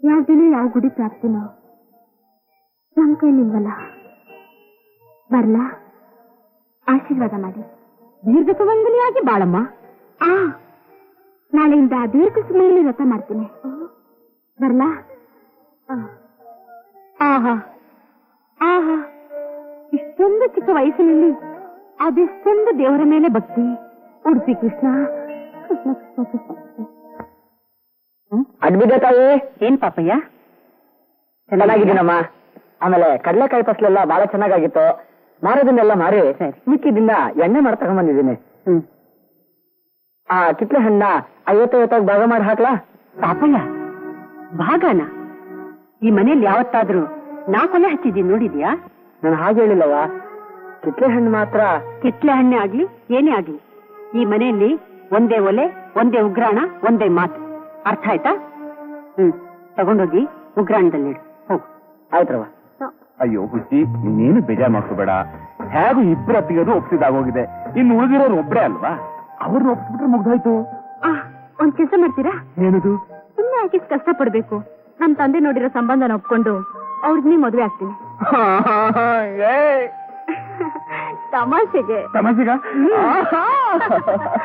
ಯಾವ ದಿನ ಯಾವ ಗುಡಿ ಪ್ರಾಪ್ತಿನೋ ನಮ್ ಕೈಲಿಲ್ವಲ್ಲ. ಬರ್ಲಾ? ಆಶೀರ್ವಾದ ಮಾಡಿ. ದೀರ್ಘ ಸುಮಂಗಲಿಯಾಗಿ ಬಾಳಮ್ಮ. ನಾಳೆಯಿಂದ ದೀರ್ಘ ಸುಮಂಗಲಿ ವ್ರತ ಮಾಡ್ತೀನಿ. ಬರ್ಲಾ? ಆಹಾ ಆಹಾ, ಇಷ್ಟೊಂದು ಚಿಕ್ಕ ವಯಸ್ಸಿನಲ್ಲಿ ಅದೆಷ್ಟೊಂದು ದೇವರ ಮೇಲೆ ಭಕ್ತಿ. ಉಡುಪಿ ಕೃಷ್ಣ ಕೃಷ್ಣ ಕೃಷ್ಣ ಕೃಷ್ಣ. ಅಡ್ಬಿದ್ದೆ ತಾಯಿ. ಏನ್ ಪಾಪಯ್ಯ? ಚೆನ್ನಾಗಿದ್ದೀನಮ್ಮ. ಆಮೇಲೆ ಕಡಲೆಕಾಯಿ ಫಸಲೆಲ್ಲ ಬಹಳ ಚೆನ್ನಾಗಾಗಿತ್ತು. ಮಾರೋದನ್ನೆಲ್ಲ ಮಾರಿ ಮಿಕ್ಕಿದಿಂದ ಎಣ್ಣೆ ಮಾಡಿ ತಗೊಂಡ್ಬಂದಿದ್ದೀನಿ. ಆ ಕಿತ್ಲೆ ಹಣ್ಣ 50 ಭಾಗ ಮಾಡಿ ಹಾಕ್ಲಾ? ಪಾಪಯ್ಯ, ಭಾಗನ? ಈ ಮನೇಲಿ ಯಾವತ್ತಾದ್ರೂ ನಾ ಕೊಲೆ ಹಚ್ಚಿದ್ದೀನಿ ನೋಡಿದ್ಯಾ? ನಾನು ಹಾಗೆ ಹೇಳಿಲ್ಲವ, ಕಿತ್ಲೆ ಹಣ್ಣು ಮಾತ್ರ. ಕಿತ್ಲೆ ಹಣ್ಣೆ ಆಗ್ಲಿ ಏನೇ ಆಗ್ಲಿ, ಈ ಮನೆಯಲ್ಲಿ ಒಂದೇ ಒಲೆ, ಒಂದೇ ಉಗ್ರಾಣ, ಒಂದೇ ಮಾತು. ಅರ್ಥ ಆಯ್ತಾ? ತಗೊಂಡೋಗಿ ಉಗ್ರಾಣದಲ್ಲಿಡು. ಹೋಗು. ಆಯ್ತ್ರವ. ಅಯ್ಯೋ ಹುಚ್ಚಿ, ನೀನೇನು ಬೇಜಾರು ಮಾಡ್ಕೋಬೇಡ. ಹೇಗೂ ಇಬ್ಬರು ಅತ್ತಿಗರು ಒಪ್ಸಿದಾಗೋಗಿದೆ, ಇನ್ನು ಉಳಿದಿರೋರು ಒಬ್ಬರೇ ಅಲ್ವಾ, ಅವ್ರನ್ನ ಒಪ್ಸ್ಬಿಟ್ರೆ ಮುಗ್ದೋಯ್ತು. ಒಂದ್ ಕೆಲಸ ಮಾಡ್ತೀರಾ? ಏನದು? ಸುಮ್ಮನೆ ಯಾಕೆ ಕಷ್ಟಪಡ್ಬೇಕು? ನಮ್ ತಂದೆ ನೋಡಿರೋ ಸಂಬಂಧನ ಒಪ್ಕೊಂಡು ಅವ್ರಿಗೆ ಮದುವೆ ಆಗ್ತೀನಿ. ತಮಾಷೆಗೆ. ತಮಾಷೆಗ?